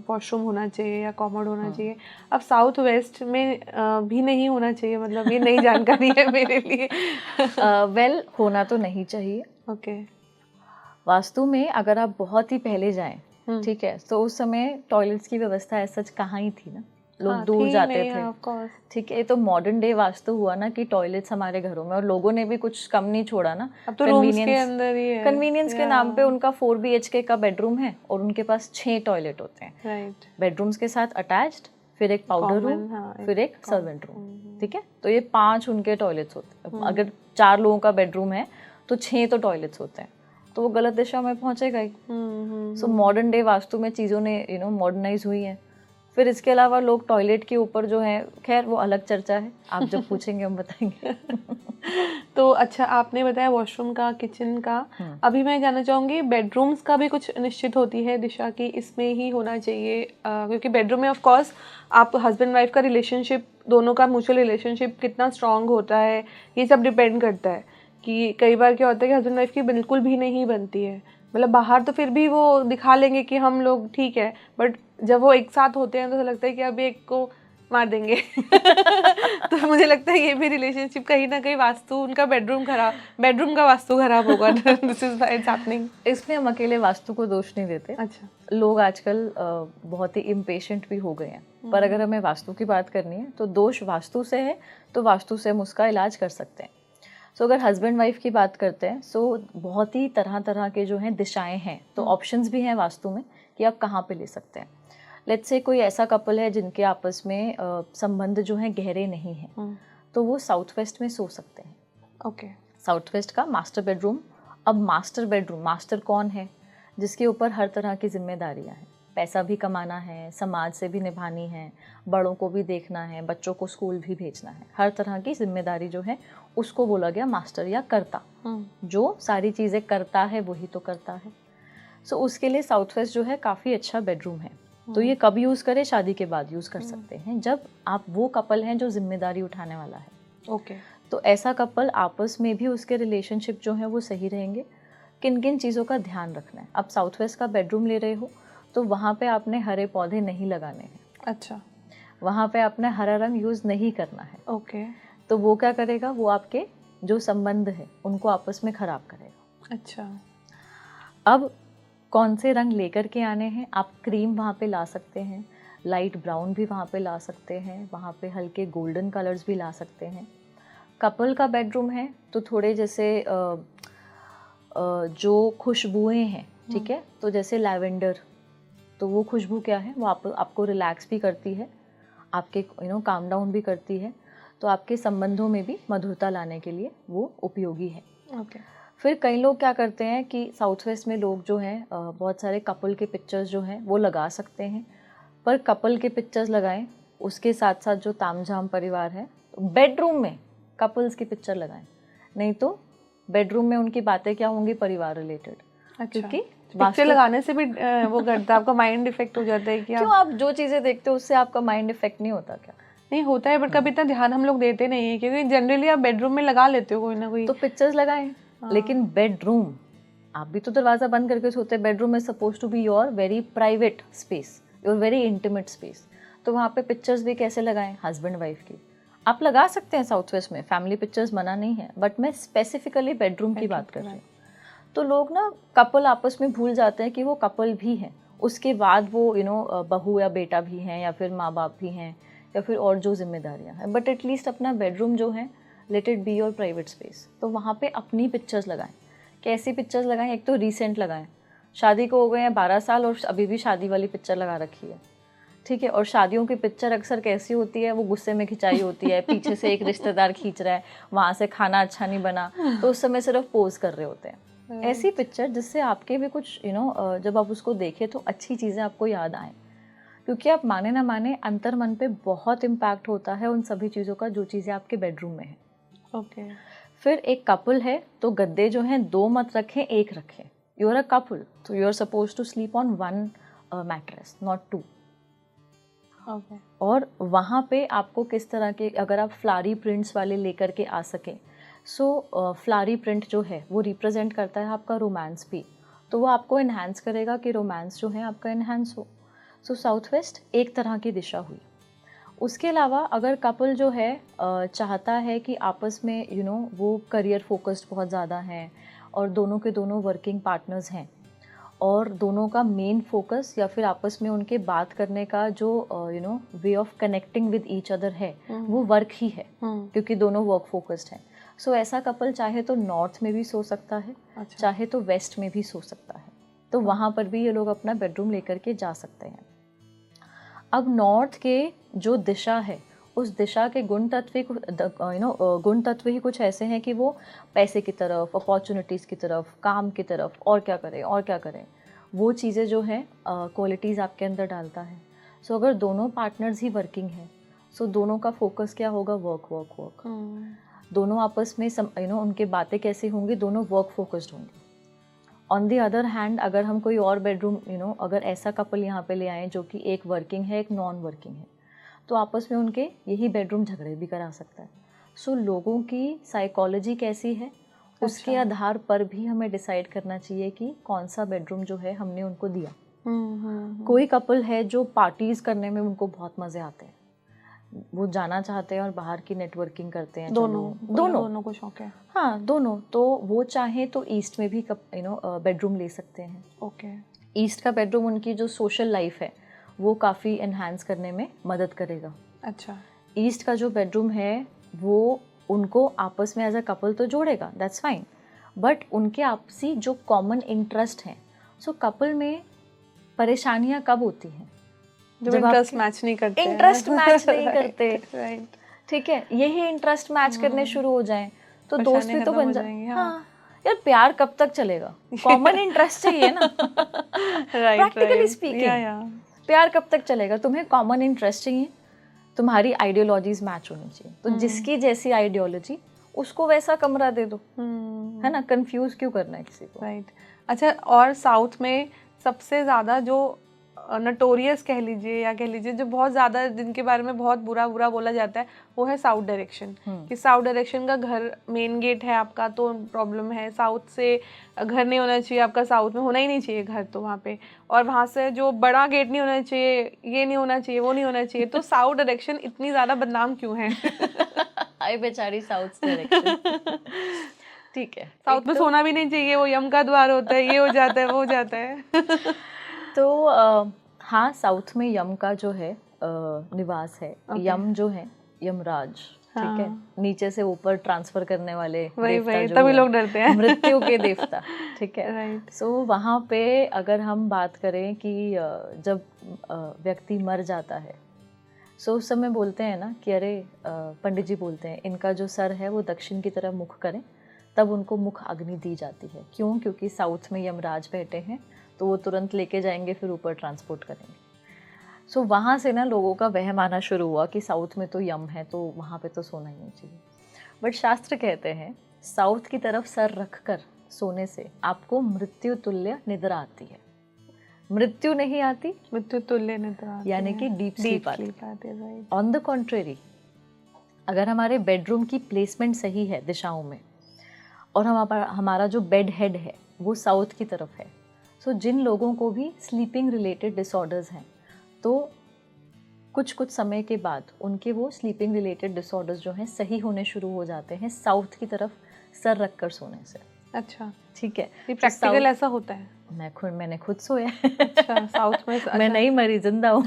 Speaker 2: वॉशरूम होना चाहिए या कॉमोड होना चाहिए, अब साउथ वेस्ट में भी नहीं होना चाहिए, मतलब ये नई जानकारी है मेरे लिए।
Speaker 1: वेल, होना तो नहीं चाहिए।
Speaker 2: ओके।
Speaker 1: वास्तु में अगर आप बहुत ही पहले जाएं, ठीक है, तो उस समय टॉयलेट्स की व्यवस्था ऐसा कहाँ ही थी ना, लोग दूर जाते थे, ठीक है। तो मॉडर्न डे वास्तु हुआ ना कि टॉयलेट्स हमारे घरों में, और लोगों ने भी कुछ कम नहीं छोड़ा ना।
Speaker 2: अब तो रूम्स के अंदर ही है।
Speaker 1: कन्वीनियंस के नाम पे उनका 4 BHK का बेडरूम है और उनके पास 6 टॉयलेट होते हैं।
Speaker 2: राइट।
Speaker 1: बेडरूम्स के साथ अटैच्ड, फिर एक पाउडर रूम, फिर एक सर्वेंट रूम, ठीक है। तो ये 5 उनके टॉयलेट्स होते हैं। अगर 4 लोगों का बेडरूम है तो 6 तो टॉयलेट्स होते हैं, तो वो गलत दिशा में पहुंचेगा ही। सो मॉडर्न डे वास्तु में चीज़ों ने मॉडर्नाइज हुई है। फिर इसके अलावा लोग टॉयलेट के ऊपर जो है, खैर वो अलग चर्चा है, आप जब पूछेंगे हम बताएंगे।
Speaker 2: तो अच्छा, आपने बताया वॉशरूम का, किचन का। अभी मैं जानना चाहूँगी बेडरूम्स का भी कुछ निश्चित होती है दिशा की इसमें ही होना चाहिए, क्योंकि बेडरूम में ऑफ कोर्स आप हस्बैंड वाइफ का रिलेशनशिप, दोनों का म्यूचुअल रिलेशनशिप कितना स्ट्रांग होता है, ये सब डिपेंड करता है। कि कई बार क्या होता है कि हस्बैंड वाइफ की बिल्कुल भी नहीं बनती है, मतलब बाहर तो फिर भी वो दिखा लेंगे कि हम लोग ठीक है, बट जब वो एक साथ होते हैं तो ऐसा लगता है कि अब एक को मार देंगे। तो मुझे लगता है ये भी रिलेशनशिप कहीं ना कहीं वास्तु, उनका बेडरूम का वास्तु खराब होगा। This is it's happening.
Speaker 1: इसमें हम अकेले वास्तु को दोष नहीं देते।
Speaker 2: अच्छा,
Speaker 1: लोग आजकल बहुत ही इम्पेशेंट भी हो गए हैं, पर अगर हमें वास्तु की बात करनी है तो दोष वास्तु से है, तो वास्तु से हम उसका इलाज कर सकते हैं। सो अगर हस्बैंड वाइफ की बात करते हैं, सो बहुत ही तरह तरह के जो हैं दिशाएं हैं, तो ऑप्शंस भी हैं वास्तु में कि आप कहाँ पे ले सकते हैं। लेट्स से कोई ऐसा कपल है जिनके आपस में संबंध जो हैं गहरे नहीं हैं, तो वो साउथ वेस्ट में सो सकते हैं।
Speaker 2: ओके।
Speaker 1: साउथ वेस्ट का मास्टर बेडरूम। अब मास्टर बेडरूम, मास्टर कौन है? जिसके ऊपर हर तरह की जिम्मेदारियां हैं, पैसा भी कमाना है, समाज से भी निभानी है, बड़ों को भी देखना है, बच्चों को स्कूल भी भेजना है, हर तरह की जिम्मेदारी जो है उसको बोला गया मास्टर या कर्ता। जो सारी चीज़ें करता है वही तो करता है। सो उसके लिए साउथ वेस्ट जो है काफ़ी अच्छा बेडरूम है। तो ये कब यूज़ करें? शादी के बाद यूज़ कर सकते हैं, जब आप वो कपल हैं जो जिम्मेदारी उठाने वाला है।
Speaker 2: ओके।
Speaker 1: तो ऐसा कपल आपस में भी उसके रिलेशनशिप जो है वो सही रहेंगे। किन किन चीज़ों का ध्यान रखना है? अब साउथ वेस्ट का बेडरूम ले रहे हो तो वहाँ पे आपने हरे पौधे नहीं लगाने हैं।
Speaker 2: अच्छा।
Speaker 1: वहाँ पे आपने हरा रंग यूज़ नहीं करना है।
Speaker 2: ओके।
Speaker 1: तो वो क्या करेगा? वो आपके जो संबंध है उनको आपस में खराब करेगा।
Speaker 2: अच्छा।
Speaker 1: अब कौन से रंग लेकर के आने हैं? आप क्रीम वहाँ पे ला सकते हैं, लाइट ब्राउन भी वहाँ पे ला सकते हैं, वहाँ पे हल्के गोल्डन कलर्स भी ला सकते हैं। कपल का बेडरूम है तो थोड़े जैसे जो खुशबुएं हैं, ठीक है, तो जैसे लैवेंडर, तो वो खुशबू क्या है? वो आपको रिलैक्स भी करती है, आपके काम डाउन भी करती है, तो आपके संबंधों में भी मधुरता लाने के लिए वो उपयोगी है।
Speaker 2: ओके।
Speaker 1: फिर कई लोग क्या करते हैं कि साउथ वेस्ट में लोग जो हैं बहुत सारे कपल के पिक्चर्स जो हैं वो लगा सकते हैं, पर कपल के पिक्चर्स लगाएं, उसके साथ साथ जो तामझाम परिवार है बेडरूम में कपल्स की पिक्चर लगाएं, नहीं तो बेडरूम में उनकी बातें क्या होंगी? परिवार रिलेटेड।
Speaker 2: अच्छा।
Speaker 1: क्योंकि
Speaker 2: पिक्चर लगाने से भी वो करता है, आपका माइंड इफेक्ट हो जाता है।
Speaker 1: क्यों? आप जो चीज़ें देखते हो उससे आपका माइंड इफेक्ट नहीं होता क्या?
Speaker 2: नहीं होता है, बट कभी इतना ध्यान हम लोग देते नहीं है, क्योंकि जनरली आप बेडरूम में लगा लेते हो कोई ना कोई।
Speaker 1: तो पिक्चर्स लगाएं, लेकिन बेडरूम आप भी तो दरवाज़ा बंद करके सोते हैं। Bedroom is suppose to be your very private space, your very intimate space. तो वहाँ पे पिक्चर्स भी कैसे लगाएं? हस्बैंड वाइफ की आप लगा सकते हैं साउथ वेस्ट में, फैमिली पिक्चर्स मना नहीं है, बट मैं स्पेसिफिकली बेडरूम की बात कर रही हूँ। तो लोग ना कपल आपस में भूल जाते हैं कि वो कपल भी हैं, उसके बाद वो बहू या बेटा भी हैं, या फिर माँ बाप भी हैं, या फिर और जो जिम्मेदारियाँ हैं, बट एटलीस्ट अपना बेडरूम जो है let it be your private space. तो वहाँ पे अपनी पिक्चर्स लगाएं। कैसी पिक्चर्स लगाएं? एक तो रीसेंट लगाएं, शादी को हो गए हैं 12 साल और अभी भी शादी वाली पिक्चर लगा रखी है, ठीक है। और शादियों की पिक्चर अक्सर कैसी होती है? वो गुस्से में खिंचाई होती है, पीछे से एक रिश्तेदार खींच रहा है, वहाँ से खाना अच्छा नहीं बना, तो उस समय सिर्फ पोज कर रहे होते हैं। ऐसी पिक्चर जिससे आपके भी कुछ जब आप उसको देखें तो अच्छी चीज़ें आपको याद आएँ, क्योंकि आप माने ना माने अंतर मन पे बहुत इम्पैक्ट होता है उन सभी चीज़ों का जो चीज़ें आपके बेडरूम में है।
Speaker 2: ओके।
Speaker 1: फिर एक कपल है तो गद्दे जो हैं 2 मत रखें, 1 रखें। यू आर अ कपल तो you are suppose to sleep on 1 mattress, not 2।
Speaker 2: Okay.
Speaker 1: और वहाँ पे आपको किस तरह के, अगर आप फ्लारी प्रिंट्स वाले लेकर के आ सकें, सो फ्लारी प्रिंट जो है वो रिप्रेजेंट करता है आपका रोमांस भी, तो वो आपको इन्हांस करेगा कि रोमांस जो है आपका इन्हांस हो। सो साउथ वेस्ट एक तरह की दिशा हुई। उसके अलावा अगर कपल जो है चाहता है कि आपस में वो करियर फोकस्ड बहुत ज़्यादा हैं और दोनों के दोनों वर्किंग पार्टनर्स हैं, और दोनों का मेन फोकस या फिर आपस में उनके बात करने का जो way of connecting with each other है वो वर्क ही है, क्योंकि दोनों वर्क फोकस्ड हैं। सो ऐसा कपल चाहे तो नॉर्थ में भी सो सकता है,
Speaker 2: अच्छा।
Speaker 1: चाहे तो वेस्ट में भी सो सकता है, तो वहाँ पर भी ये लोग अपना बेडरूम लेकर के जा सकते हैं। अब नॉर्थ के जो दिशा है उस दिशा के गुण तत्व ही कुछ ऐसे हैं कि वो पैसे की तरफ, अपॉर्चुनिटीज़ की तरफ, काम की तरफ, और क्या करें, वो चीज़ें जो हैं क्वालिटीज़ आपके अंदर डालता है। सो अगर दोनों पार्टनर्स ही वर्किंग हैं, सो दोनों का फोकस क्या होगा, वर्क वर्क वर्क। दोनों आपस में उनके बातें कैसी होंगी, दोनों वर्क फोकस्ड होंगे। ऑन दी अदर हैंड अगर हम कोई और बेडरूम अगर ऐसा कपल यहाँ पे ले आएँ जो कि एक वर्किंग है एक नॉन वर्किंग है, तो आपस में उनके यही बेडरूम झगड़े भी करा सकता है। सो लोगों की साइकोलॉजी कैसी है उसके आधार पर भी हमें डिसाइड करना चाहिए कि कौन सा बेडरूम जो है हमने उनको दिया। कोई कपल है जो पार्टीज करने में उनको बहुत मजे आते हैं, वो जाना चाहते हैं और बाहर की नेटवर्किंग करते हैं, दोनों को शौक है। हाँ, दोनों। तो वो चाहे तो ईस्ट में भी बेडरूम ले सकते हैं। ओके। ईस्ट का बेडरूम उनकी जो सोशल लाइफ है वो काफ़ी एनहांस करने में मदद करेगा। अच्छा। ईस्ट का जो बेडरूम है वो उनको आपस में एज अ कपल तो जोड़ेगा, दैट्स फाइन, बट उनके आपसी जो कॉमन इंटरेस्ट हैं, सो कपल में परेशानियां कब होती हैं
Speaker 2: जब इंटरेस्ट मैच नहीं करते,
Speaker 1: इंटरेस्ट मैच नहीं करते,
Speaker 2: राइट।
Speaker 1: ठीक है, यही इंटरेस्ट मैच करने शुरू हो जाए तो दोस्त भी तो बन जाएंगे। हाँ यार, प्यार कब तक चलेगा, कॉमन इंटरेस्ट चाहिए ना। प्रैक्टिकली स्पीकिंग प्यार कब तक चलेगा, तुम्हें कॉमन इंटरेस्ट चाहिए, तुम्हारी आइडियोलॉजीज मैच होनी चाहिए। तो जिसकी जैसी आइडियोलॉजी उसको वैसा कमरा दे दो, है ना, कंफ्यूज क्यों करना है किसी को।
Speaker 2: राइट। अच्छा, और साउथ में सबसे ज़्यादा जो नटोरियस कह लीजिए या कह लीजिए जो बहुत ज़्यादा जिनके बारे में बहुत बुरा बुरा बोला जाता है वो है साउथ डायरेक्शन। कि साउथ डायरेक्शन का घर मेन गेट है आपका तो प्रॉब्लम है, साउथ से घर नहीं होना चाहिए आपका, साउथ में होना ही नहीं चाहिए घर तो वहाँ पे, और वहाँ से जो बड़ा गेट नहीं होना चाहिए, ये नहीं होना चाहिए, वो नहीं होना चाहिए। तो साउथ डायरेक्शन इतनी ज़्यादा बदनाम क्यों है?
Speaker 1: आई बेचारी साउथ डायरेक्शन। ठीक है,
Speaker 2: साउथ में सोना भी नहीं चाहिए, वो यम का द्वार होता है, ये हो जाता है, वो हो जाता है।
Speaker 1: तो हाँ, साउथ में यम का जो है निवास है। यम जो है यमराज, ठीक है, नीचे से ऊपर ट्रांसफर करने वाले देवता जो
Speaker 2: तभी लोग डरते हैं,
Speaker 1: मृत्यु के देवता, ठीक है।
Speaker 2: राइट।
Speaker 1: सो वहाँ पे अगर हम बात करें कि जब व्यक्ति मर जाता है, सो उस समय बोलते हैं ना कि अरे पंडित जी बोलते हैं इनका जो सर है वो दक्षिण की तरफ मुख करें, तब उनको मुख अग्नि दी जाती है। क्यों? क्योंकि साउथ में यमराज बैठे हैं तो वो तुरंत लेके जाएंगे, फिर ऊपर ट्रांसपोर्ट करेंगे। सो वहाँ से ना लोगों का वहम आना शुरू हुआ कि साउथ में तो यम है तो वहाँ पे तो सोना ही नहीं चाहिए। बट शास्त्र कहते हैं साउथ की तरफ सर रख कर सोने से आपको मृत्यु तुल्य निद्रा आती है। मृत्यु नहीं आती,
Speaker 2: मृत्यु तुल्य निद्रा,
Speaker 1: यानी कि डीप स्लीप आती है। ऑन द कॉन्ट्रेरी, अगर हमारे बेडरूम की प्लेसमेंट सही है दिशाओं में और हमारा जो बेड हेड है वो साउथ की तरफ है, सो जिन लोगों को भी स्लीपिंग रिलेटेड डिसऑर्डर्स हैं तो कुछ समय के बाद उनके वो स्लीपिंग रिलेटेड डिसऑर्डर्स जो हैं सही होने शुरू हो जाते हैं साउथ की तरफ सर रख कर सोने से।
Speaker 2: अच्छा,
Speaker 1: ठीक है,
Speaker 2: ये प्रैक्टिकल ऐसा होता है?
Speaker 1: मैंने खुद सोया।
Speaker 2: अच्छा, साउथ में
Speaker 1: मैं नहीं मरी, जिंदा हूँ।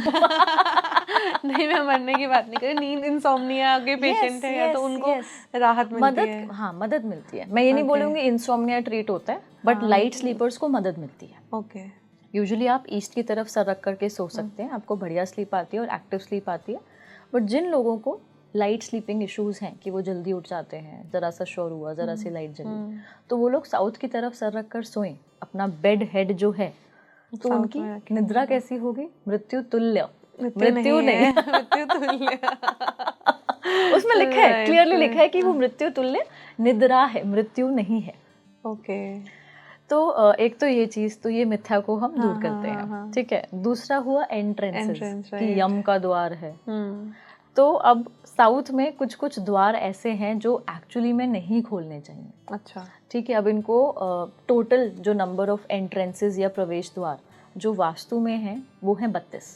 Speaker 2: नहीं, मैं मरने की बात नहीं कर रही, नींद इंसोम्निया के पेशेंट है या तो उनको राहत मिलती है।
Speaker 1: हाँ, मदद मिलती है। मैं ये नहीं बोलूँगी इंसोम्निया ट्रीट होता है, बट लाइट स्लीपर्स को मदद मिलती है।
Speaker 2: ओके।
Speaker 1: यूजुअली आप ईस्ट की तरफ सर रख करके सो सकते हैं, आपको बढ़िया स्लीप आती है और एक्टिव स्लीप आती है। बट जिन लोगों को लाइट स्लीपिंग इश्यूज हैं कि वो जल्दी उठ जाते हैं, ज़रा सा शोर हुआ, ज़रा सी लाइट जली, तो वो लोग साउथ की तरफ सर रख कर सोएं, अपना बेड हेड जो है, तो उनकी निद्रा कैसी होगी? मृत्यु तुल्य। मृत्यु नहीं,
Speaker 2: मृत्यु तुल्य।
Speaker 1: उसमें लिखा है, क्लियरली लिखा है कि वो मृत्यु तुल्य निद्रा है, मृत्यु नहीं है।
Speaker 2: ओके।
Speaker 1: तो एक तो ये चीज, तो ये मिथ्या को हम दूर करते हैं, ठीक है। दूसरा हुआ एंट्रेंसेस, कि यम का द्वार है। तो अब साउथ में कुछ द्वार ऐसे हैं जो एक्चुअली में नहीं खोलने चाहिए।
Speaker 2: अच्छा,
Speaker 1: ठीक है। अब इनको टोटल जो नंबर ऑफ एंट्रेंसेस या प्रवेश द्वार जो वास्तु में है वो है 32।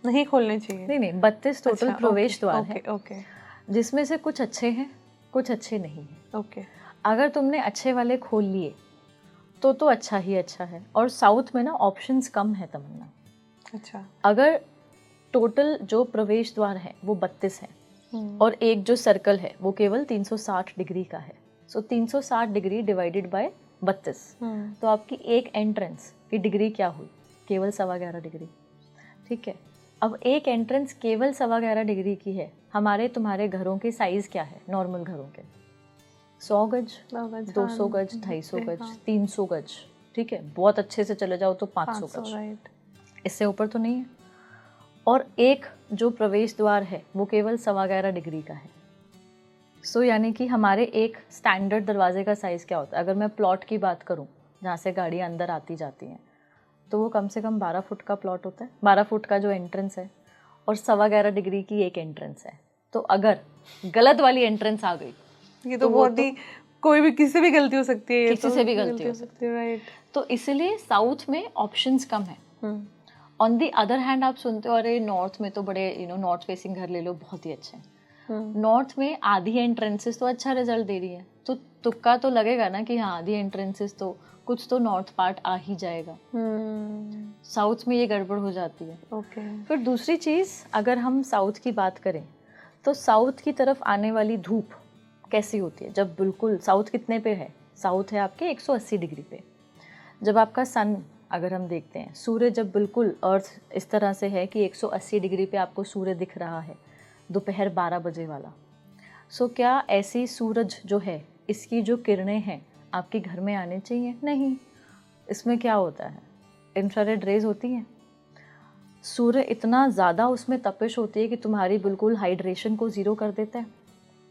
Speaker 2: नहीं खोलने चाहिए?
Speaker 1: नहीं, 32 टोटल प्रवेश द्वार है।
Speaker 2: ओके।
Speaker 1: जिसमें से कुछ अच्छे हैं, कुछ अच्छे नहीं हैं।
Speaker 2: ओके।
Speaker 1: अगर तुमने अच्छे वाले खोल लिए तो अच्छा ही अच्छा है। और साउथ में ना ऑप्शंस कम है तमन्ना।
Speaker 2: अच्छा।
Speaker 1: अगर टोटल जो प्रवेश द्वार है वो 32 है और एक जो सर्कल है वो केवल 360 डिग्री का है, सो 360 डिग्री डिवाइडेड बाय 32, तो आपकी एक एंट्रेंस की डिग्री क्या हुई? केवल 11.25 डिग्री। ठीक है। अब एक एंट्रेंस केवल 11.25 डिग्री की है। हमारे तुम्हारे घरों के साइज क्या है नॉर्मल घरों के? 100 गज, 200 गज, 250 गज, 300 गज। ठीक है, बहुत अच्छे से चले जाओ तो 500 गज, इससे ऊपर तो नहीं है। और एक जो प्रवेश द्वार है वो केवल 11.25 डिग्री का है। सो यानी कि हमारे एक स्टैंडर्ड दरवाजे का साइज़ क्या होता है, अगर मैं प्लॉट की बात करूं जहाँ से गाड़ियाँ अंदर आती जाती हैं, तो वो कम से कम 12 फुट का प्लॉट होता है, 12 फुट का जो एंट्रेंस है, और 11.25 डिग्री की एक एंट्रेंस है। तो अगर गलत वाली एंट्रेंस आ गई,
Speaker 2: ये तो बहुत ही, कोई भी किसी से भी गलती हो सकती है,
Speaker 1: किसी से भी गलती हो सकती
Speaker 2: है, राइट।
Speaker 1: तो इसलिए साउथ में ऑप्शंस कम है। ऑन दी अदर हैंड आप सुनते हो अरे नॉर्थ में तो बड़े नॉर्थ फेसिंग घर ले लो, बहुत ही अच्छे हैं। नॉर्थ में आधी एंट्रेंसेस तो अच्छा रिजल्ट दे रही है, तो तुक्का तो लगेगा ना कि हाँ आधी एंट्रेंसेस तो कुछ तो नॉर्थ पार्ट आ ही जाएगा। साउथ में ये गड़बड़ हो जाती है। फिर दूसरी चीज़, अगर हम साउथ की बात करें तो साउथ की तरफ आने वाली धूप कैसी होती है, जब बिल्कुल साउथ कितने पे है, साउथ है आपके 180 डिग्री पे। जब आपका सन, अगर हम देखते हैं सूर्य, जब बिल्कुल अर्थ इस तरह से है कि 180 डिग्री पे आपको सूर्य दिख रहा है दोपहर 12 बजे वाला, सो क्या ऐसी सूरज जो है इसकी जो किरणें हैं आपके घर में आने चाहिए? नहीं। इसमें क्या होता है, इंफ्रारेड रेज होती हैं। सूर्य इतना ज़्यादा उसमें तपिश होती है कि तुम्हारी बिल्कुल हाइड्रेशन को ज़ीरो कर देता है,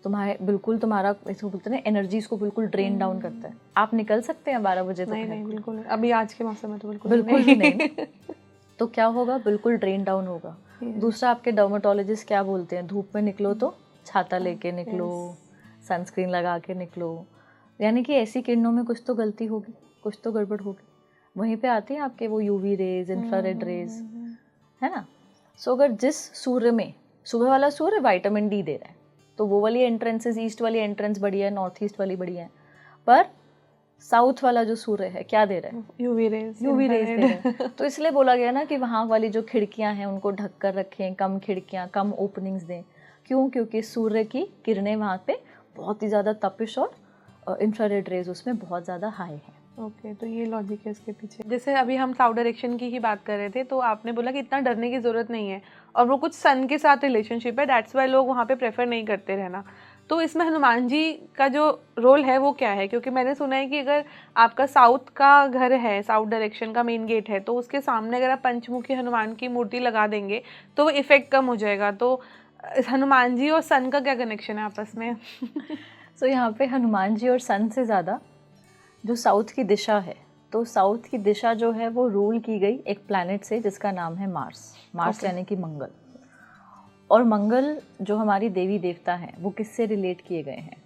Speaker 1: तुम्हारा इसको बोलते हैं एनर्जीज को बिल्कुल ड्रेन डाउन करता है। आप निकल सकते हैं 12 बजे तक?
Speaker 2: नहीं, बिल्कुल नहीं। अभी आज के मौसम में तो बिल्कुल
Speaker 1: भी नहीं। तो क्या होगा, बिल्कुल ड्रेन डाउन होगा। दूसरा, आपके डर्मेटोलॉजिस्ट क्या बोलते हैं, धूप में निकलो तो छाता लेके निकलो, सनस्क्रीन लगा के निकलो, यानी कि ऐसी किरणों में कुछ तो गलती होगी, कुछ तो गड़बड़ होगी। वहीं पे आते हैं आपके वो यूवी रेज, इंफ्रारेड रेज, है ना। सो अगर जिस सूर्य में, सुबह वाला सूर्य विटामिन डी दे रहा है, तो वो वाली एंट्रेंसेस, ईस्ट वाली एंट्रेंस बढ़िया है, नॉर्थ ईस्ट वाली बढ़िया है, पर साउथ वाला जो सूर्य है क्या दे रहा है, यूवी रेज दे रहा है। तो इसलिए बोला गया ना कि वहाँ वाली जो खिड़कियाँ हैं उनको ढक कर रखें, कम खिड़कियाँ, कम ओपनिंग्स दें। क्यों? क्योंकि सूर्य की किरणें वहाँ पे बहुत ही ज़्यादा तपिश और इंफ्रारेड रेज उसमें बहुत ज़्यादा हाई है।
Speaker 2: ओके, तो ये लॉजिक है इसके पीछे। जैसे अभी हम साउथ डायरेक्शन की ही बात कर रहे थे, तो आपने बोला कि इतना डरने की ज़रूरत नहीं है, और वो कुछ सन के साथ रिलेशनशिप है, दैट्स वाई लोग वहाँ पे प्रेफर नहीं करते रहना। तो इसमें हनुमान जी का जो रोल है वो क्या है? क्योंकि मैंने सुना है कि अगर आपका साउथ का घर है, साउथ डायरेक्शन का मेन गेट है, तो उसके सामने अगर आप पंचमुखी हनुमान की मूर्ति लगा देंगे तो वो इफेक्ट कम हो जाएगा। तो हनुमान जी और सन का क्या कनेक्शन है आपस में?
Speaker 1: सो यहाँ पे हनुमान जी और सन से ज़्यादा जो साउथ की दिशा है, तो साउथ की दिशा जो है वो रूल की गई एक प्लैनेट से जिसका नाम है मार्स यानी कि मंगल। और मंगल जो हमारी देवी देवता हैं वो किससे रिलेट किए गए हैं?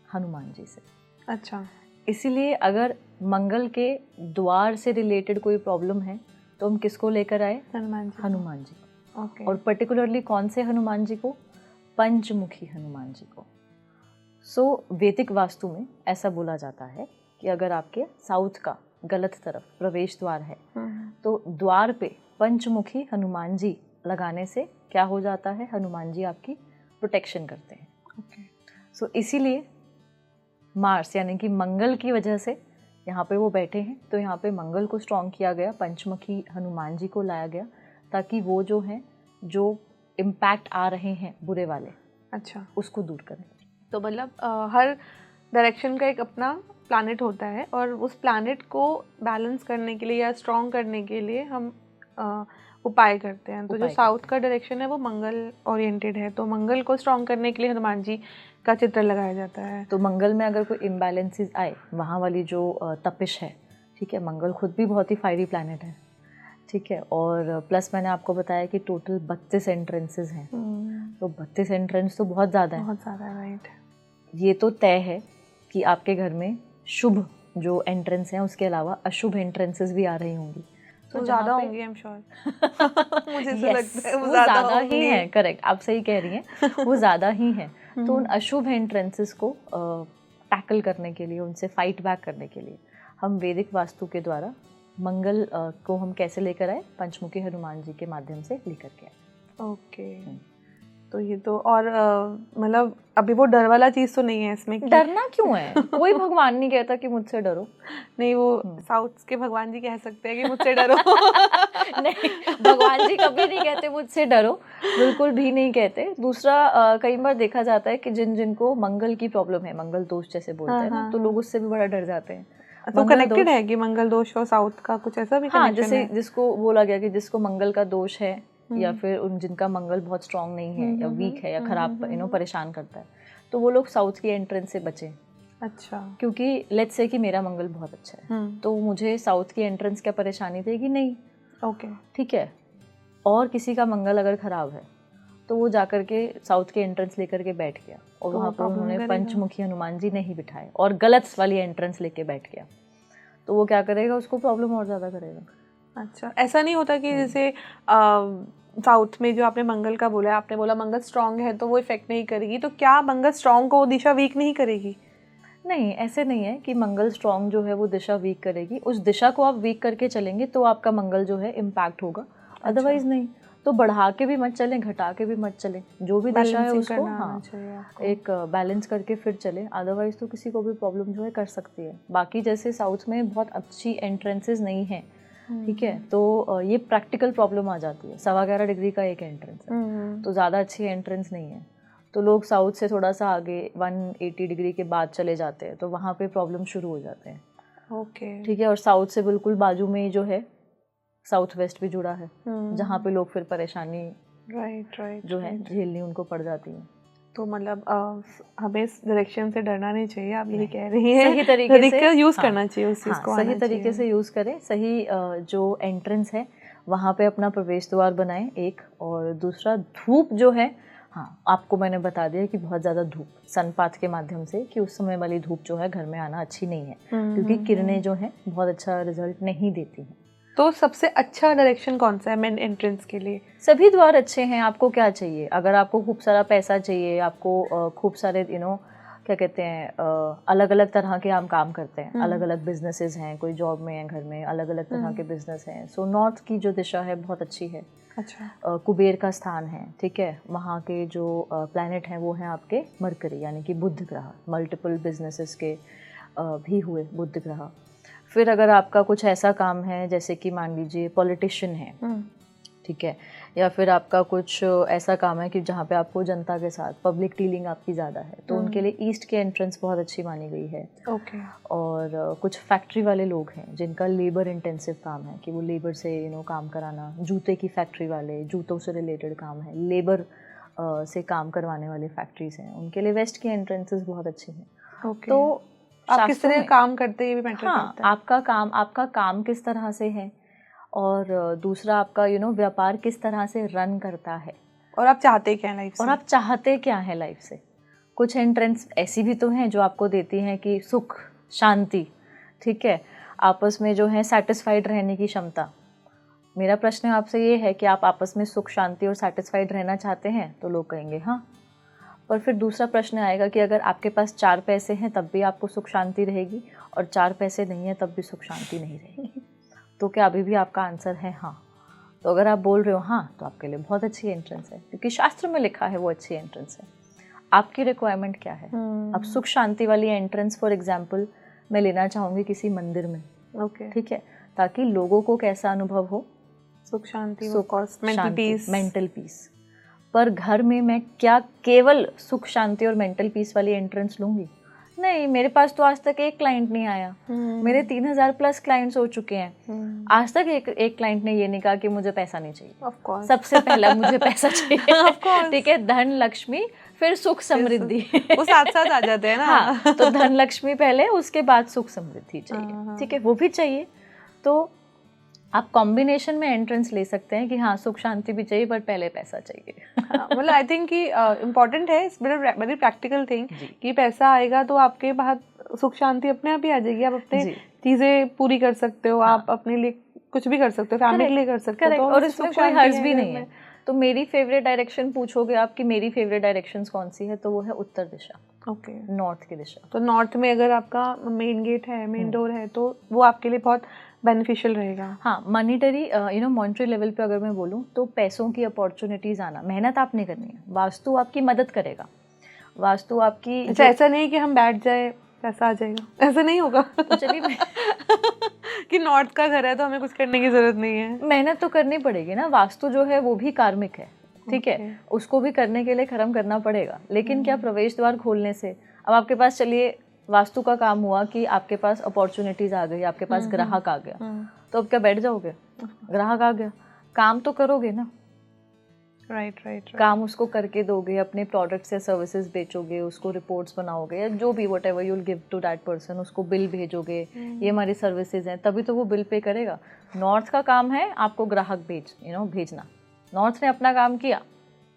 Speaker 1: हनुमान जी से।
Speaker 2: अच्छा,
Speaker 1: इसीलिए अगर मंगल के द्वार से रिलेटेड कोई प्रॉब्लम है तो हम किसको लेकर आए? हनुमान जी।
Speaker 2: ओके।
Speaker 1: और पर्टिकुलरली कौन से हनुमान जी को? पंचमुखी हनुमान जी को। सो वैदिक वास्तु में ऐसा बोला जाता है कि अगर आपके साउथ का गलत तरफ प्रवेश द्वार है तो द्वार पे पंचमुखी हनुमान जी लगाने से क्या हो जाता है? हनुमान जी आपकी प्रोटेक्शन करते हैं।
Speaker 2: ओके।
Speaker 1: सो इसीलिए मार्स यानी कि मंगल की वजह से यहाँ पे वो बैठे हैं, तो यहाँ पे मंगल को स्ट्रॉन्ग किया गया, पंचमुखी हनुमान जी को लाया गया ताकि वो जो हैं, जो इम्पैक्ट आ रहे हैं बुरे वाले,
Speaker 2: अच्छा,
Speaker 1: उसको दूर करें।
Speaker 2: तो मतलब हर डायरेक्शन का एक अपना प्लैनेट होता है, और उस प्लैनेट को बैलेंस करने के लिए या स्ट्रॉन्ग करने के लिए हम उपाय करते हैं। तो जो साउथ का डायरेक्शन है वो मंगल ओरिएंटेड है, तो मंगल को स्ट्रॉन्ग करने के लिए हनुमान जी का चित्र लगाया जाता है।
Speaker 1: तो मंगल में अगर कोई इम्बैलेंसेस आए, वहाँ वाली जो तपिश है, ठीक है, मंगल खुद भी बहुत ही फायरी प्लैनेट है, ठीक है, और प्लस मैंने आपको बताया कि टोटल 32 एंट्रेंसेस हैं, तो 32 एंट्रेंस तो बहुत ज़्यादा है,
Speaker 2: बहुत ज़्यादा, राइट।
Speaker 1: ये तो तय है कि आपके घर में शुभ जो एंट्रेंस हैं उसके अलावा अशुभ एंट्रेंसेस भी आ रही होंगी,
Speaker 2: तो ज़्यादा होंगी, आई एम श्योर। मुझे तो लगता है वो
Speaker 1: ज़्यादा ही है। करेक्ट, आप सही कह रही हैं, वो ज़्यादा ही है। तो उन अशुभ एंट्रेंसेस को टैकल करने के लिए, उनसे फाइट बैक करने के लिए हम वैदिक वास्तु के द्वारा मंगल को हम कैसे लेकर आए? पंचमुखी हनुमान जी के माध्यम से लेकर के आए।
Speaker 2: ओके। तो ये तो, और मतलब अभी वो डर वाला चीज़ तो नहीं है इसमें?
Speaker 1: डरना क्यों है? कोई भगवान नहीं कहता कि मुझसे डरो।
Speaker 2: नहीं, वो साउथ के भगवान जी कह सकते हैं कि मुझसे डरो।
Speaker 1: नहीं, भगवान जी कभी नहीं कहते मुझसे डरो, बिल्कुल भी नहीं कहते। दूसरा, कई बार देखा जाता है कि जिनको मंगल की प्रॉब्लम है, मंगल दोष जैसे बोलते हैं ना, तो लोग उससे भी बड़ा डर जाते हैं।
Speaker 2: तो कनेक्टेड है कि मंगल दोष और साउथ का कुछ ऐसा भी?
Speaker 1: हाँ, जैसे जिसको बोला गया कि जिसको मंगल का दोष है या फिर उन जिनका मंगल बहुत स्ट्रांग नहीं है या वीक है या खराब परेशान करता है, तो वो लोग साउथ की एंट्रेंस से बचें।
Speaker 2: अच्छा।
Speaker 1: क्योंकि लेट्स से कि मेरा मंगल बहुत अच्छा है, तो मुझे साउथ की एंट्रेंस क्या परेशानी देगी? नहीं।
Speaker 2: ओके,
Speaker 1: ठीक है। और किसी का मंगल अगर खराब है तो वो जाकर के साउथ की एंट्रेंस लेकर के बैठ गया और
Speaker 2: तो
Speaker 1: वहाँ पर
Speaker 2: problem
Speaker 1: उन्होंने
Speaker 2: करेगा।
Speaker 1: पंचमुखी हनुमान जी नहीं बिठाए और गलत वाली एंट्रेंस लेके बैठ गया, तो वो क्या करेगा? उसको प्रॉब्लम और ज़्यादा करेगा।
Speaker 2: अच्छा, ऐसा नहीं होता कि जैसे साउथ में जो आपने मंगल का बोला, आपने बोला मंगल स्ट्रांग है तो वो इफेक्ट नहीं करेगी, तो क्या मंगल स्ट्रांग को दिशा वीक नहीं करेगी?
Speaker 1: नहीं, ऐसे नहीं है कि मंगल स्ट्रांग जो है वो दिशा वीक करेगी। उस दिशा को आप वीक करके चलेंगे तो आपका मंगल जो है इम्पैक्ट होगा, अदरवाइज नहीं। तो बढ़ा के भी मत चलें, घटा के भी मत चलें, जो भी दिशा है उसको एक बैलेंस करके फिर चलें, अदरवाइज तो किसी को भी प्रॉब्लम जो है कर सकती है। बाकी जैसे साउथ में बहुत अच्छी एंट्रेंसेस नहीं है, ठीक है, तो ये प्रैक्टिकल प्रॉब्लम आ जाती है। 11.25 डिग्री का एक एंट्रेंस है, तो ज़्यादा अच्छी एंट्रेंस नहीं है, तो लोग साउथ से थोड़ा सा आगे 180 डिग्री के बाद चले जाते हैं, तो वहाँ पे प्रॉब्लम शुरू हो जाते हैं।
Speaker 2: ओके,
Speaker 1: ठीक है। और साउथ से बिल्कुल बाजू में जो है साउथ वेस्ट भी जुड़ा है, जहाँ पे लोग फिर परेशानी
Speaker 2: राइट
Speaker 1: जो है झेलनी उनको पड़ जाती है।
Speaker 2: तो मतलब हमें इस डायरेक्शन से डरना नहीं चाहिए, आप यही कह रही हैं।
Speaker 1: सही तरीके से
Speaker 2: यूज़
Speaker 1: हाँ,
Speaker 2: करना चाहिए उस चीज़ को,
Speaker 1: सही तरीके से यूज़ करें। सही जो एंट्रेंस है वहाँ पे अपना प्रवेश द्वार बनाएं एक, और दूसरा धूप जो है, हाँ आपको मैंने बता दिया कि बहुत ज़्यादा धूप सनपाथ के माध्यम से, कि उस समय वाली धूप जो है घर में आना अच्छी नहीं है, क्योंकि किरणें जो हैं बहुत अच्छा रिजल्ट नहीं देती हैं।
Speaker 2: तो सबसे अच्छा डायरेक्शन कौन सा है मेन एंट्रेंस के लिए?
Speaker 1: सभी द्वार अच्छे हैं। आपको क्या चाहिए? अगर आपको खूब सारा पैसा चाहिए, आपको खूब सारे क्या कहते हैं, अलग अलग तरह के हम काम करते हैं, अलग अलग बिजनेसेस हैं, कोई जॉब में है, घर में अलग अलग तरह के बिजनेस हैं, सो नॉर्थ की जो दिशा है बहुत अच्छी है।
Speaker 2: अच्छा।
Speaker 1: कुबेर का स्थान है, ठीक है। वहाँ के जो प्लैनेट हैं वो हैं आपके मरकरी, यानी कि बुध ग्रह, मल्टीपल बिजनेसेस के भी हुए बुध ग्रह। फिर अगर आपका कुछ ऐसा काम है जैसे कि मान लीजिए पॉलिटिशियन है, ठीक है, या फिर आपका कुछ ऐसा काम है कि जहाँ पे आपको जनता के साथ पब्लिक डीलिंग आपकी ज़्यादा है, तो उनके लिए ईस्ट की एंट्रेंस बहुत अच्छी मानी गई है।
Speaker 2: ओके।
Speaker 1: और कुछ फैक्ट्री वाले लोग हैं जिनका लेबर इंटेंसिव काम है, कि वो लेबर से काम कराना, जूते की फैक्ट्री वाले, जूतों से रिलेटेड काम है, लेबर से काम करवाने वाले फैक्ट्रीज हैं, उनके लिए वेस्ट की एंट्रेंसेस बहुत अच्छी हैं।
Speaker 2: ओके।
Speaker 1: तो
Speaker 2: आप किस तरह काम करते हैं ये भी मैटर करता है।
Speaker 1: आपका काम किस तरह से है, और दूसरा आपका व्यापार किस तरह से रन करता है,
Speaker 2: और आप चाहते क्या लाइफ से,
Speaker 1: और आप चाहते क्या है लाइफ से। कुछ एंट्रेंस ऐसी भी तो हैं जो आपको देती हैं कि सुख शांति, ठीक है, आपस में जो है सेटिस्फाइड रहने की क्षमता। मेरा प्रश्न आपसे ये है कि आप आपस में सुख शांति और सेटिस्फाइड रहना चाहते हैं, तो लोग कहेंगे हाँ। पर फिर दूसरा प्रश्न आएगा कि अगर आपके पास 4 पैसे हैं तब भी आपको सुख शांति रहेगी, और 4 पैसे नहीं है तब भी सुख शांति नहीं रहेगी, तो क्या अभी भी आपका आंसर है हाँ? तो अगर आप बोल रहे हो हाँ, तो आपके लिए बहुत अच्छी एंट्रेंस है, क्योंकि शास्त्र में लिखा है वो अच्छी एंट्रेंस है। आपकी रिक्वायरमेंट क्या है? अब सुख शांति वाली एंट्रेंस फॉर एग्जाम्पल मैं लेना चाहूँगी किसी मंदिर में,
Speaker 2: ओके,
Speaker 1: ठीक है, ताकि लोगों को कैसा अनुभव हो?
Speaker 2: सुख शांति,
Speaker 1: मेंटल पीस। पर घर में मैं क्या केवल सुख शांति और मेंटल पीस वाली एंट्रेंस लूँगी? नहीं, मेरे पास तो आज तक एक क्लाइंट नहीं आया, मेरे 3000 प्लस क्लाइंट्स हो चुके हैं, आज तक एक क्लाइंट ने ये नहीं कहा कि मुझे पैसा नहीं चाहिए।
Speaker 2: ऑफ कोर्स,
Speaker 1: सबसे पहला मुझे पैसा चाहिए, ठीक है, धन लक्ष्मी, फिर सुख समृद्धि,
Speaker 2: वो साथ साथ आ जाते हैं ना।
Speaker 1: हाँ, तो धन लक्ष्मी पहले, उसके बाद सुख समृद्धि चाहिए, ठीक है, वो भी चाहिए। तो आप कॉम्बिनेशन में एंट्रेंस ले सकते हैं कि हाँ सुख शांति भी चाहिए पर पहले पैसा चाहिए।
Speaker 2: मतलब आई थिंक कि इम्पोर्टेंट है, वेरी प्रैक्टिकल थिंग, कि पैसा आएगा तो आपके पास सुख शांति अपने आप ही आ जाएगी, आप अपने चीज़ें पूरी कर सकते हो, आप अपने लिए कुछ भी कर सकते हो, फैमिली के लिए कर सकते हो,
Speaker 1: और इसमें कोई हर्ज भी नहीं है। तो मेरी फेवरेट डायरेक्शन पूछोगे आप कि मेरी फेवरेट डायरेक्शन कौन सी है, तो वो है उत्तर दिशा,
Speaker 2: ओके,
Speaker 1: नॉर्थ की दिशा।
Speaker 2: तो नॉर्थ में अगर आपका मेन गेट है, मेन डोर है, तो वो आपके लिए बहुत बेनिफिशियल रहेगा।
Speaker 1: हाँ, मॉनिटरी मॉनिटरी लेवल पे अगर मैं बोलूँ तो पैसों की अपॉर्चुनिटीज आना, मेहनत आपने करनी है, वास्तु आपकी मदद करेगा, वास्तु आपकी।
Speaker 2: अच्छा, ऐसा नहीं कि हम बैठ जाए पैसा आ जाएगा, ऐसा नहीं होगा।
Speaker 1: तो चलिए
Speaker 2: कि नॉर्थ का घर है तो हमें कुछ करने की जरूरत नहीं है,
Speaker 1: मेहनत तो करनी पड़ेगी ना। वास्तु जो है वो भी कार्मिक है, ठीक है, उसको भी करने के लिए कर्म करना पड़ेगा। लेकिन क्या प्रवेश द्वार खोलने से अब आपके पास, चलिए वास्तु का काम हुआ कि आपके पास अपॉर्चुनिटीज आ गई, आपके पास ग्राहक आ गया, तो अब क्या बैठ जाओगे? ग्राहक आ गया, काम तो करोगे ना,
Speaker 2: राइट राइट।
Speaker 1: काम उसको करके दोगे, अपने प्रोडक्ट्स या सर्विसेज बेचोगे, उसको रिपोर्ट्स बनाओगे या जो भी whatever you'll give to that person, उसको बिल भेजोगे, ये हमारी सर्विसेज हैं, तभी तो वो बिल पे करेगा। नॉर्थ का काम है आपको ग्राहक भेजना। नॉर्थ ने अपना काम किया,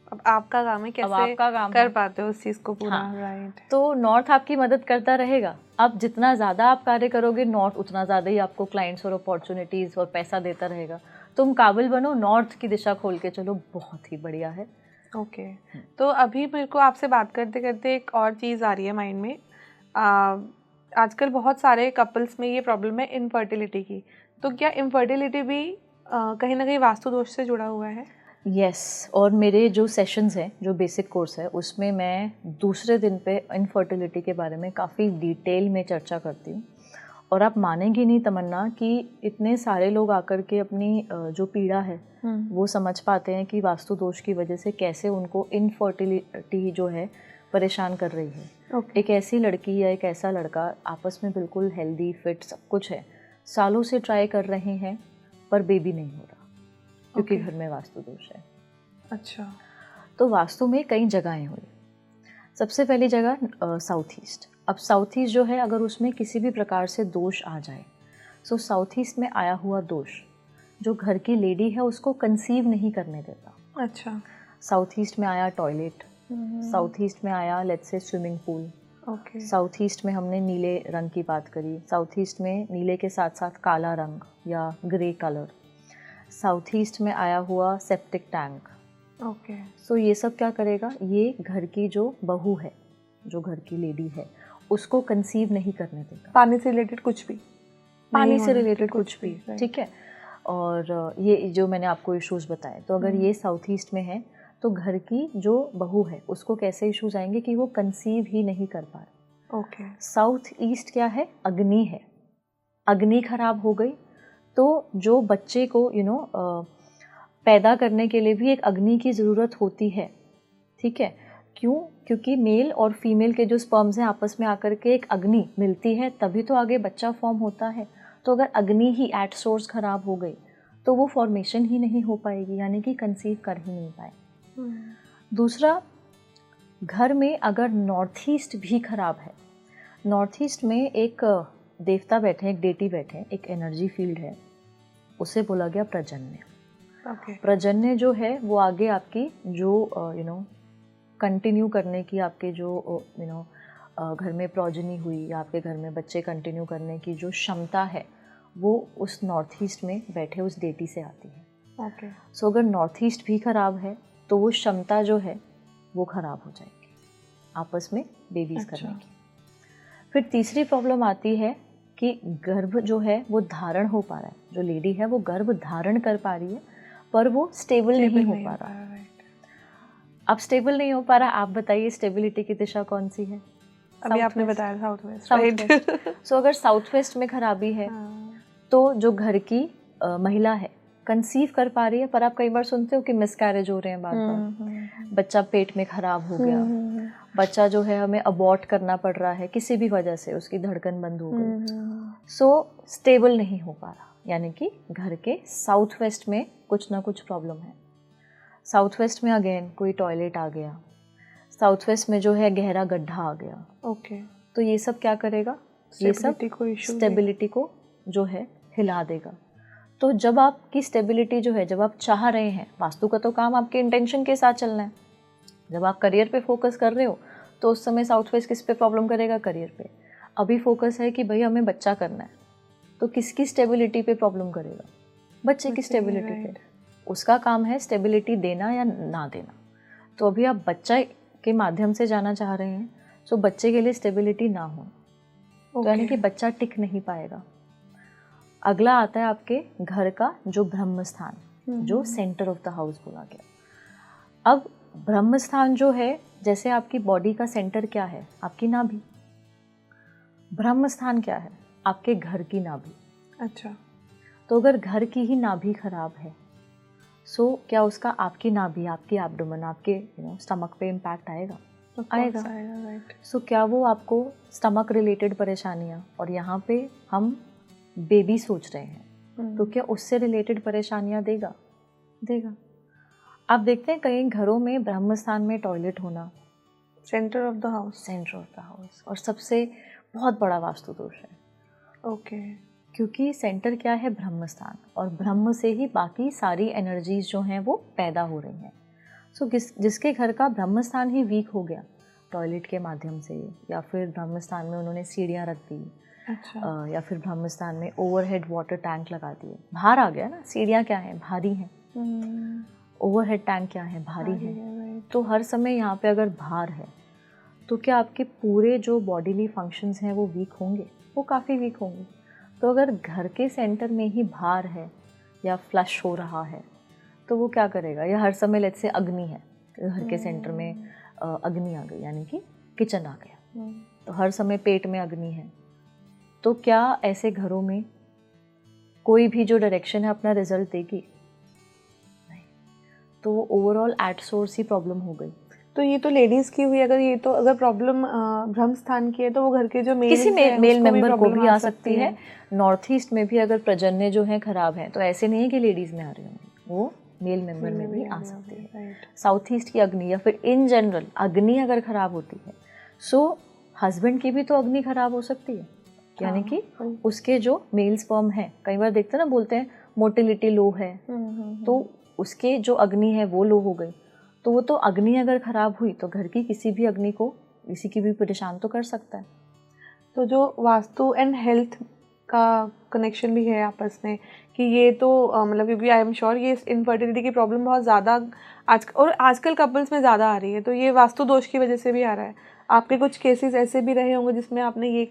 Speaker 2: अब आपका काम है कैसे
Speaker 1: आपका काम
Speaker 2: कर पाते हो उस चीज़ को पूरा।
Speaker 1: हाँ।
Speaker 2: राइट।
Speaker 1: तो नॉर्थ आपकी मदद करता रहेगा। अब जितना ज़्यादा आप कार्य करोगे नॉर्थ उतना ज़्यादा ही आपको क्लाइंट्स और अपॉर्चुनिटीज़ और पैसा देता रहेगा। तुम काबिल बनो, नॉर्थ की दिशा खोल के चलो, बहुत ही बढ़िया है।
Speaker 2: ओके तो अभी मेरे को आपसे बात करते करते एक और चीज़ आ रही है माइंड में। आजकल बहुत सारे कपल्स में ये प्रॉब्लम है इनफर्टिलिटी की, तो क्या इनफर्टिलिटी भी कहीं ना कहीं वास्तु दोष से जुड़ा हुआ है?
Speaker 1: यस और मेरे जो सेशंस हैं, जो बेसिक कोर्स है, उसमें मैं दूसरे दिन पे इनफर्टिलिटी के बारे में काफ़ी डिटेल में चर्चा करती हूँ। और आप मानेंगी नहीं तमन्ना कि इतने सारे लोग आकर के अपनी जो पीड़ा है वो समझ पाते हैं कि वास्तु दोष की वजह से कैसे उनको इनफर्टिलिटी जो है परेशान कर रही है। एक ऐसी लड़की या एक ऐसा लड़का आपस में बिल्कुल हेल्दी फिट सब कुछ है, सालों से ट्राई कर रहे हैं पर बेबी नहीं हो रहा क्योंकि घर में वास्तु दोष है।
Speaker 2: अच्छा।
Speaker 1: तो वास्तु में कई जगहें हुई। सबसे पहली जगह साउथ ईस्ट। अब साउथ ईस्ट जो है, अगर उसमें किसी भी प्रकार से दोष आ जाए, सो साउथ ईस्ट में आया हुआ दोष जो घर की लेडी है उसको कंसीव नहीं करने देता।
Speaker 2: अच्छा।
Speaker 1: साउथ ईस्ट में आया टॉयलेट, साउथ ईस्ट में आया let's say swimming pool,
Speaker 2: okay.
Speaker 1: South east में हमने नीले रंग की बात करी, साउथ ईस्ट में नीले के साथ साथ काला रंग या ग्रे कलर, साउथ ईस्ट में आया हुआ सेप्टिक टैंक।
Speaker 2: ओके।
Speaker 1: सो ये सब क्या करेगा, ये घर की जो बहू है, जो घर की लेडी है, उसको कंसीव नहीं करने देगा।
Speaker 2: पानी से रिलेटेड कुछ भी,
Speaker 1: पानी से रिलेटेड कुछ भी, ठीक है। और ये जो मैंने आपको इश्यूज बताए, तो अगर ये साउथ ईस्ट में है तो घर की जो बहू है उसको कैसे इश्यूज आएंगे कि वो कंसीव ही नहीं कर पा रहे।
Speaker 2: ओके।
Speaker 1: साउथ ईस्ट क्या है, अग्नि है। अग्नि खराब हो गई तो जो बच्चे को पैदा करने के लिए भी एक अग्नि की ज़रूरत होती है, ठीक है। क्यों? क्योंकि मेल और फीमेल के जो स्पर्म्स हैं आपस में आकर के एक अग्नि मिलती है, तभी तो आगे बच्चा फॉर्म होता है। तो अगर अग्नि ही एट सोर्स खराब हो गई तो वो फॉर्मेशन ही नहीं हो पाएगी, यानी कि कंसीव कर ही नहीं पाए। दूसरा, घर में अगर नॉर्थ ईस्ट भी खराब है, नॉर्थ ईस्ट में एक देवता बैठे हैं, एक डेटी बैठे हैं, एक एनर्जी फील्ड है, उसे बोला गया प्रजन्य। प्रजन्य जो है वो आगे आपकी जो कंटिन्यू करने की, आपके जो घर में प्रोजनी हुई या आपके घर में बच्चे कंटिन्यू करने की जो क्षमता है वो उस नॉर्थ ईस्ट में बैठे उस डेटी से आती है। सो अगर नॉर्थ ईस्ट भी खराब है तो वो क्षमता जो है वो खराब हो जाएगी आपस में बेबीज करने की। फिर तीसरी प्रॉब्लम आती है कि गर्भ जो है वो धारण हो पा रहा है, जो लेडी है वो गर्भ धारण कर पा रही है पर वो स्टेबल नहीं हो पा रहा। अब स्टेबल नहीं हो पा रहा, आप बताइए स्टेबिलिटी की दिशा कौन सी है?
Speaker 2: अभी आपने बताया साउथ वेस्ट।
Speaker 1: सो अगर साउथ वेस्ट में खराबी है तो जो घर की महिला है कंसीव कर पा रही है, पर आप कई बार सुनते हो कि मिसकैरेज हो रहे हैं बार बार, बच्चा पेट में खराब हो गया, बच्चा जो है हमें अबॉर्ट करना पड़ रहा है किसी भी वजह से, उसकी धड़कन बंद हो गई। सो स्टेबल नहीं हो पा रहा, यानी कि घर के साउथ वेस्ट में कुछ ना कुछ प्रॉब्लम है। साउथ वेस्ट में अगेन कोई टॉयलेट आ गया, साउथ वेस्ट में जो है गहरा गड्ढा आ गया, तो ये सब क्या करेगा, ये सब स्टेबिलिटी को जो है हिला देगा। तो जब आपकी स्टेबिलिटी जो है, जब आप चाह रहे हैं, वास्तु का तो काम आपके इंटेंशन के साथ चलना है, जब आप करियर पे फोकस कर रहे हो तो उस समय साउथ वेस्ट किस पे प्रॉब्लम करेगा, करियर पे। अभी फोकस है कि भाई हमें बच्चा करना है, तो किसकी स्टेबिलिटी पे प्रॉब्लम करेगा, बच्चे की स्टेबिलिटी पे। उसका काम है स्टेबिलिटी देना या ना देना। तो अभी आप बच्चा के माध्यम से जाना चाह रहे हैं, तो बच्चे के लिए स्टेबिलिटी ना हो, तो यानी कि बच्चा टिक नहीं पाएगा। अगला आता है आपके घर का जो ब्रह्म स्थान, जो सेंटर ऑफ द हाउस बोला गया। अब ब्रह्म स्थान जो है, जैसे आपकी बॉडी का सेंटर क्या है, आपकी नाभि। ब्रह्म स्थान क्या है, आपके घर की नाभि।
Speaker 2: अच्छा।
Speaker 1: तो अगर घर की ही नाभि खराब है, सो क्या उसका आपकी नाभि, आपकी एब्डोमेन, आपके स्टमक पे इम्पैक्ट आएगा? आएगा। सो क्या वो आपको स्टमक रिलेटेड परेशानियां, और यहाँ पे हम बेबी सोच रहे हैं, तो क्या उससे रिलेटेड परेशानियां देगा? देगा। आप देखते हैं कई घरों में ब्रह्म स्थान में टॉयलेट होना,
Speaker 2: centre of the house.
Speaker 1: Centre of the house, और सबसे बहुत बड़ा वास्तु दोष है।
Speaker 2: ओके।
Speaker 1: क्योंकि सेंटर क्या है? ब्रह्म स्थान, और ब्रह्म से ही बाकी सारी एनर्जीज जो हैं वो पैदा हो रही हैं। सो जिसके घर का ब्रह्म स्थान ही वीक हो गया टॉयलेट के माध्यम से, या फिर ब्रह्म स्थान में उन्होंने सीढ़ियाँ रख दी,
Speaker 2: अच्छा।
Speaker 1: या फिर ब्रह्म स्थान में ओवरहेड वाटर टैंक लगा दिए, भार आ गया ना। सीढ़ियाँ क्या हैं? भारी हैं। ओवरहेड टैंक क्या है? भारी है। तो हर समय यहाँ पे अगर भार है तो क्या आपके पूरे जो बॉडीली फंक्शंस हैं वो वीक होंगे? वो काफ़ी वीक होंगे। तो अगर घर के सेंटर में ही भार है या फ्लश हो रहा है तो वो क्या करेगा? या हर समय लेट्स से अग्नि है, घर के सेंटर में अग्नि आ गई, यानी कि किचन आ गया, तो हर समय पेट में अग्नि है, तो क्या ऐसे घरों में कोई भी जो डायरेक्शन है अपना रिजल्ट देगी? नहीं। तो वो overall at source he problem हो गई।
Speaker 2: तो ये तो लेडीज की हुई। अगर ये तो अगर प्रॉब्लम ब्रह्म स्थान की है तो वो घर के जो
Speaker 1: किसी मेल मेंबर को भी आ सकती है।
Speaker 2: है।
Speaker 1: नॉर्थ ईस्ट में भी अगर प्रजन्य जो है खराब है तो ऐसे नहीं है कि लेडीज में आ रही होंगी, वो मेल मेंबर में भी आ सकती है। साउथ ईस्ट की अग्नि या फिर इन जनरल अग्नि अगर खराब होती है, सो हस्बैंड की भी तो अग्नि खराब हो सकती है, यानी कि उसके जो मेल स्पर्म है, कई बार देखते हैं ना, बोलते हैं मोटिलिटी लो है, तो उसके जो अग्नि है वो लो हो गई, तो वो तो अग्नि अगर खराब हुई तो घर की किसी भी अग्नि को किसी की भी परेशान तो कर सकता है।
Speaker 2: तो जो वास्तु एंड हेल्थ का कनेक्शन भी है आपस में कि ये तो मतलब, क्योंकि आई एम श्योर ये इनफर्टिलिटी की प्रॉब्लम बहुत ज़्यादा आजकल कपल्स में ज़्यादा आ रही है, तो ये वास्तु दोष की वजह से भी आ रहा है। आपके कुछ केसेस ऐसे भी रहे होंगे जिसमें आपने ये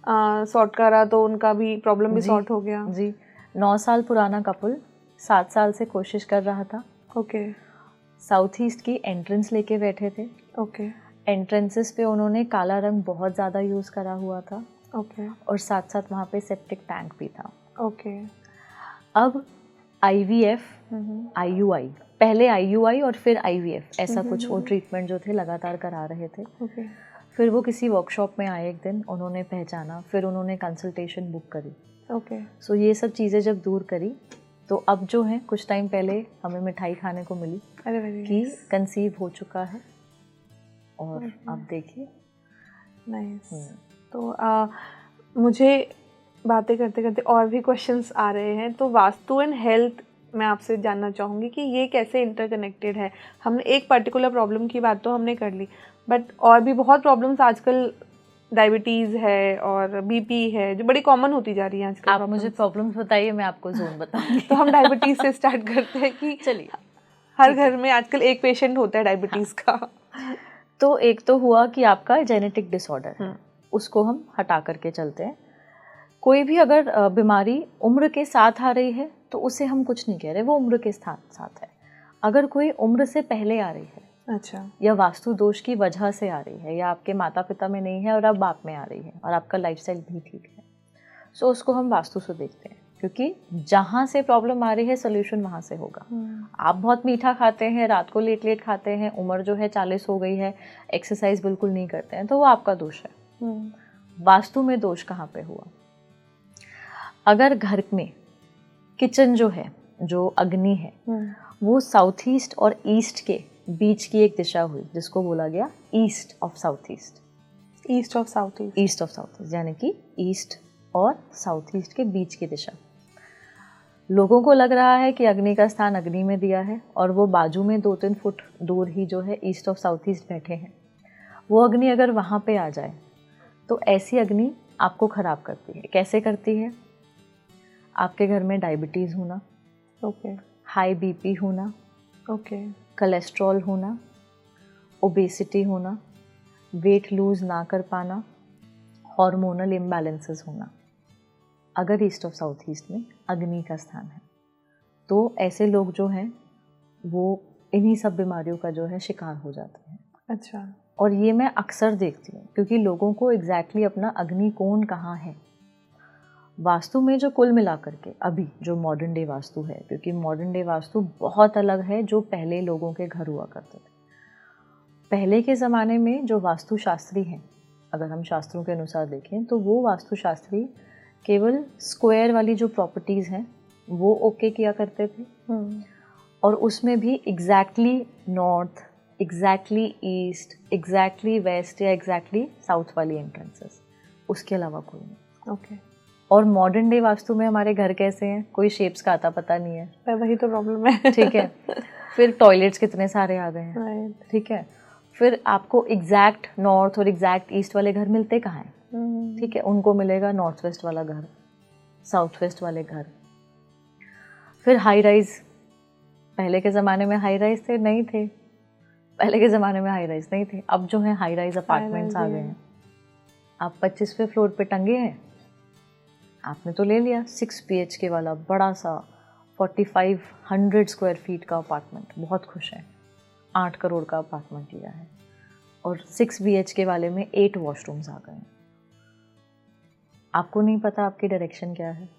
Speaker 2: सॉर्ट करा तो उनका भी प्रॉब्लम भी सॉर्ट हो गया?
Speaker 1: जी, 9 साल पुराना कपल 7 साल से कोशिश कर रहा था।
Speaker 2: ओके।
Speaker 1: साउथ ईस्ट की एंट्रेंस लेके बैठे थे।
Speaker 2: ओके।
Speaker 1: एंट्रेंसेस पे उन्होंने काला रंग बहुत ज़्यादा यूज़ करा हुआ था।
Speaker 2: ओके।
Speaker 1: और साथ साथ वहाँ पे सेप्टिक टैंक भी था।
Speaker 2: ओके।
Speaker 1: अब IVF, IUI, पहले IUI और फिर IVF, ऐसा कुछ वो ट्रीटमेंट जो थे लगातार करा रहे थे।
Speaker 2: ओके।
Speaker 1: फिर वो किसी वर्कशॉप में आए एक दिन, उन्होंने पहचाना, फिर उन्होंने कंसल्टेशन बुक करी।
Speaker 2: ओके।
Speaker 1: सो ये सब चीज़ें जब दूर करी तो अब जो है कुछ टाइम पहले हमें मिठाई खाने को मिली कि कंसीव हो चुका है, और अब देखिए।
Speaker 2: नाइस। तो मुझे बातें करते करते और भी क्वेश्चंस आ रहे हैं, तो वास्तु एंड हेल्थ मैं आपसे जानना चाहूँगी कि ये कैसे इंटरकनेक्टेड है। हमने एक पर्टिकुलर प्रॉब्लम की बात तो हमने कर ली, बट और भी बहुत प्रॉब्लम्स आजकल, डायबिटीज़ है और बीपी है जो बड़ी कॉमन होती जा रही है आजकल।
Speaker 1: आप मुझे प्रॉब्लम्स बताइए, मैं आपको जोन बताऊंगी।
Speaker 2: तो हम डायबिटीज़ से स्टार्ट करते हैं कि
Speaker 1: चलिए,
Speaker 2: हर घर में आजकल एक पेशेंट होता है डायबिटीज़ का।
Speaker 1: तो एक तो हुआ कि आपका जेनेटिक डिसऑर्डर है, उसको हम हटा करके चलते हैं। कोई भी अगर बीमारी उम्र के साथ आ रही है तो उसे हम कुछ नहीं कह रहे, वो उम्र के साथ है। अगर कोई उम्र से पहले आ रही है,
Speaker 2: अच्छा,
Speaker 1: या वास्तु दोष की वजह से आ रही है, या आपके माता पिता में नहीं है और अब बाप में आ रही है, और आपका लाइफस्टाइल भी ठीक है, सो उसको हम वास्तु से देखते हैं। क्योंकि जहाँ से प्रॉब्लम आ रही है सोल्यूशन वहाँ से होगा। आप बहुत मीठा खाते हैं, रात को लेट लेट खाते हैं, उम्र जो है 40 हो गई है, एक्सरसाइज बिल्कुल नहीं करते हैं, तो वो आपका दोष है। वास्तु में दोष कहाँ पे हुआ? अगर घर में किचन जो है, जो अग्नि है, वो साउथ ईस्ट और ईस्ट के बीच की एक दिशा हुई, जिसको बोला गया east of south east.
Speaker 2: East of south east,
Speaker 1: east of south east, यानी कि ईस्ट और साउथ ईस्ट के बीच की दिशा। लोगों को लग रहा है कि अग्नि का स्थान अग्नि में दिया है, और वो बाजू में 2-3 फुट दूर ही जो है ईस्ट ऑफ साउथ ईस्ट बैठे हैं। वो अग्नि अगर वहाँ पे आ जाए तो ऐसी अग्नि आपको खराब करती है। कैसे करती है? आपके घर में डायबिटीज़ होना,
Speaker 2: ओके,
Speaker 1: हाई बीपी होना,
Speaker 2: ओके,
Speaker 1: कोलेस्ट्रॉल होना, ओबेसिटी होना, वेट लूज़ ना कर पाना, हार्मोनल इम्बैलेंसेस होना, अगर ईस्ट ऑफ साउथ ईस्ट में अग्नि का स्थान है। तो ऐसे लोग जो हैं वो इन्हीं सब बीमारियों का जो है शिकार हो जाते हैं।
Speaker 2: अच्छा।
Speaker 1: और ये मैं अक्सर देखती हूँ, क्योंकि लोगों को एग्जैक्टली अपना अग्नि कोण कहाँ है। वास्तु में जो कुल मिलाकर के अभी जो मॉडर्न डे वास्तु है, क्योंकि मॉडर्न डे वास्तु बहुत अलग है जो पहले लोगों के घर हुआ करते थे। पहले के ज़माने में जो वास्तुशास्त्री हैं, अगर हम शास्त्रों के अनुसार देखें तो वो वास्तुशास्त्री केवल स्क्वायर वाली जो प्रॉपर्टीज़ हैं वो ओके किया करते थे, और उसमें भी exactly north, exactly east, exactly west या एग्जैक्टली साउथ वाली एंट्रेंसेस, उसके अलावा कोई नहीं।
Speaker 2: ओके।
Speaker 1: और मॉडर्न डे वास्तु में हमारे घर कैसे हैं, कोई शेप्स का आता पता नहीं है,
Speaker 2: पर वही तो प्रॉब्लम है।
Speaker 1: ठीक है। फिर टॉयलेट्स कितने सारे आ गए हैं,
Speaker 2: Right.
Speaker 1: ठीक है। फिर आपको एग्जैक्ट नॉर्थ और एग्जैक्ट ईस्ट वाले घर मिलते कहाँ हैं, ठीक है, उनको मिलेगा नॉर्थ वेस्ट वाला घर, साउथ वेस्ट वाले घर। फिर हाई राइज, पहले के ज़माने में हाई राइज थे, नहीं थे, पहले के ज़माने में हाई राइज नहीं थे, अब जो है हाई राइज अपार्टमेंट्स आ गए हैं। आप 25वें फ्लोर पे टंगे हैं, आपने तो ले लिया 6 BHK वाला बड़ा सा 4500 स्क्वायर फीट का अपार्टमेंट, बहुत खुश हैं, 8 करोड़ का अपार्टमेंट लिया है, और 6 BHK वाले में 8 वॉशरूम्स आ गए हैं। आपको नहीं पता आपकी डायरेक्शन क्या है,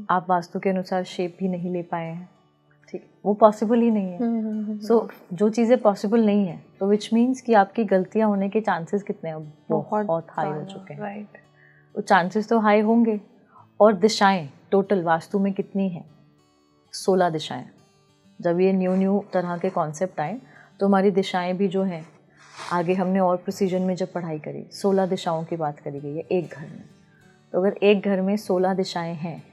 Speaker 1: आप वास्तु के अनुसार शेप भी नहीं ले पाए हैं, ठीक, वो पॉसिबल ही नहीं है। सो जो चीज़ें पॉसिबल नहीं है, तो विच मीन्स कि आपकी गलतियां होने के चांसेस कितने हैं, बहुत हाई हो चुके हैं।
Speaker 2: राइट।
Speaker 1: तो चांसेस तो हाई होंगे। और दिशाएं टोटल वास्तु में कितनी हैं, 16 दिशाएं। जब ये न्यू तरह के कॉन्सेप्ट आए तो हमारी दिशाएं भी जो हैं, आगे हमने और प्रिसीजन में जब पढ़ाई करी 16 दिशाओं की बात करी गई है एक घर में। तो अगर एक घर में 16 दिशाएं हैं,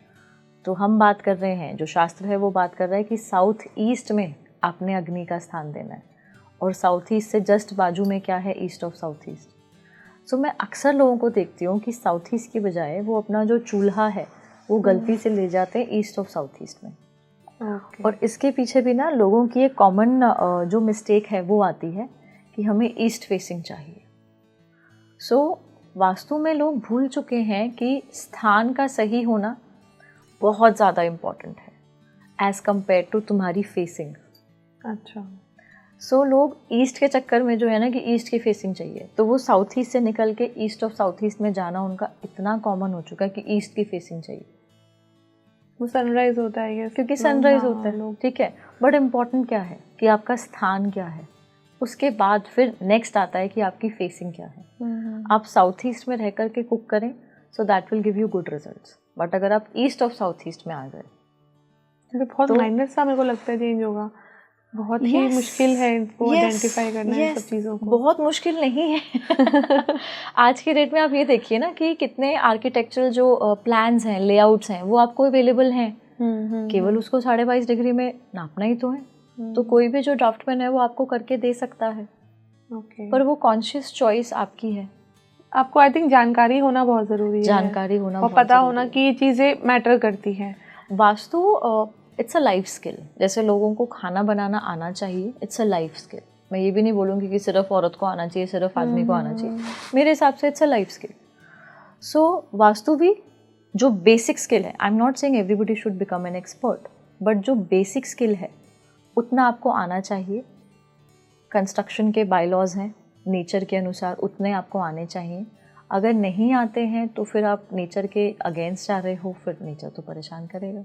Speaker 1: तो हम बात कर रहे हैं, जो शास्त्र है वो बात कर रहा है कि साउथ ईस्ट में आपने अग्नि का स्थान देना है, और साउथ ईस्ट से जस्ट बाजू में क्या है, ईस्ट ऑफ साउथ ईस्ट। सो मैं अक्सर लोगों को देखती हूँ कि साउथ ईस्ट की बजाय वो अपना जो चूल्हा है वो गलती से ले जाते हैं ईस्ट ऑफ साउथ ईस्ट में।
Speaker 2: Okay.
Speaker 1: और इसके पीछे भी ना लोगों की एक कॉमन जो मिस्टेक है वो आती है कि हमें ईस्ट फेसिंग चाहिए। सो वास्तु में लोग भूल चुके हैं कि स्थान का सही होना बहुत ज़्यादा इम्पॉर्टेंट है एज़ कम्पेयर टू तुम्हारी फेसिंग।
Speaker 2: अच्छा।
Speaker 1: सो लोग ईस्ट के चक्कर में जो है ना कि ईस्ट की फेसिंग चाहिए, तो वो साउथ ईस्ट से निकल के ईस्ट ऑफ साउथ ईस्ट में जाना उनका इतना कॉमन हो चुका है कि ईस्ट की फेसिंग चाहिए।
Speaker 2: वो सनराइज होता है ये,
Speaker 1: क्योंकि सनराइज
Speaker 2: हाँ,
Speaker 1: होता है, ठीक है। बट इम्पॉर्टेंट क्या है कि आपका स्थान क्या है, उसके बाद फिर नेक्स्ट आता है कि आपकी फेसिंग क्या है। आप साउथ ईस्ट में रह कर के कुक करें, so that will give you good results. But अगर आप ईस्ट ऑफ साउथ ईस्ट में आ गए
Speaker 2: तो बहुत माइनर सा मेरे को लगता है चेंज होगा। बहुत ही मुश्किल है इसको आइडेंटिफाई करना, इन सब चीज़ों को।
Speaker 1: बहुत मुश्किल नहीं है। आज के डेट में आप ये देखिए ना कि कितने आर्किटेक्चरल जो प्लान्स हैं, लेआउट्स हैं, वो आपको अवेलेबल हैं। केवल उसको 22.5 डिग्री में नापना ही तो है। तो कोई भी जो ड्राफ्टमैन है वो आपको करके दे सकता है। पर वो कॉन्शियस चॉइस आपकी है।
Speaker 2: आपको आई थिंक जानकारी होना बहुत ज़रूरी है,
Speaker 1: जानकारी होना
Speaker 2: और पता होना कि ये चीज़ें मैटर करती हैं।
Speaker 1: Vastu it's a life skill. जैसे लोगों को खाना बनाना आना चाहिए, इट्स अ लाइफ स्किल। मैं ये भी नहीं बोलूँगी कि सिर्फ औरत को आना चाहिए, सिर्फ आदमी को आना चाहिए। मेरे हिसाब से इट्स अ लाइफ स्किल। सो वास्तु भी जो बेसिक स्किल है, I am not saying everybody should become an expert, but जो बेसिक स्किल है उतना आपको आना चाहिए। कंस्ट्रक्शन के बायलॉज हैं, नेचर के अनुसार उतने आपको आने चाहिए। अगर नहीं आते हैं तो फिर आप नेचर के अगेंस्ट जा रहे हो, फिर नेचर तो परेशान करेगा।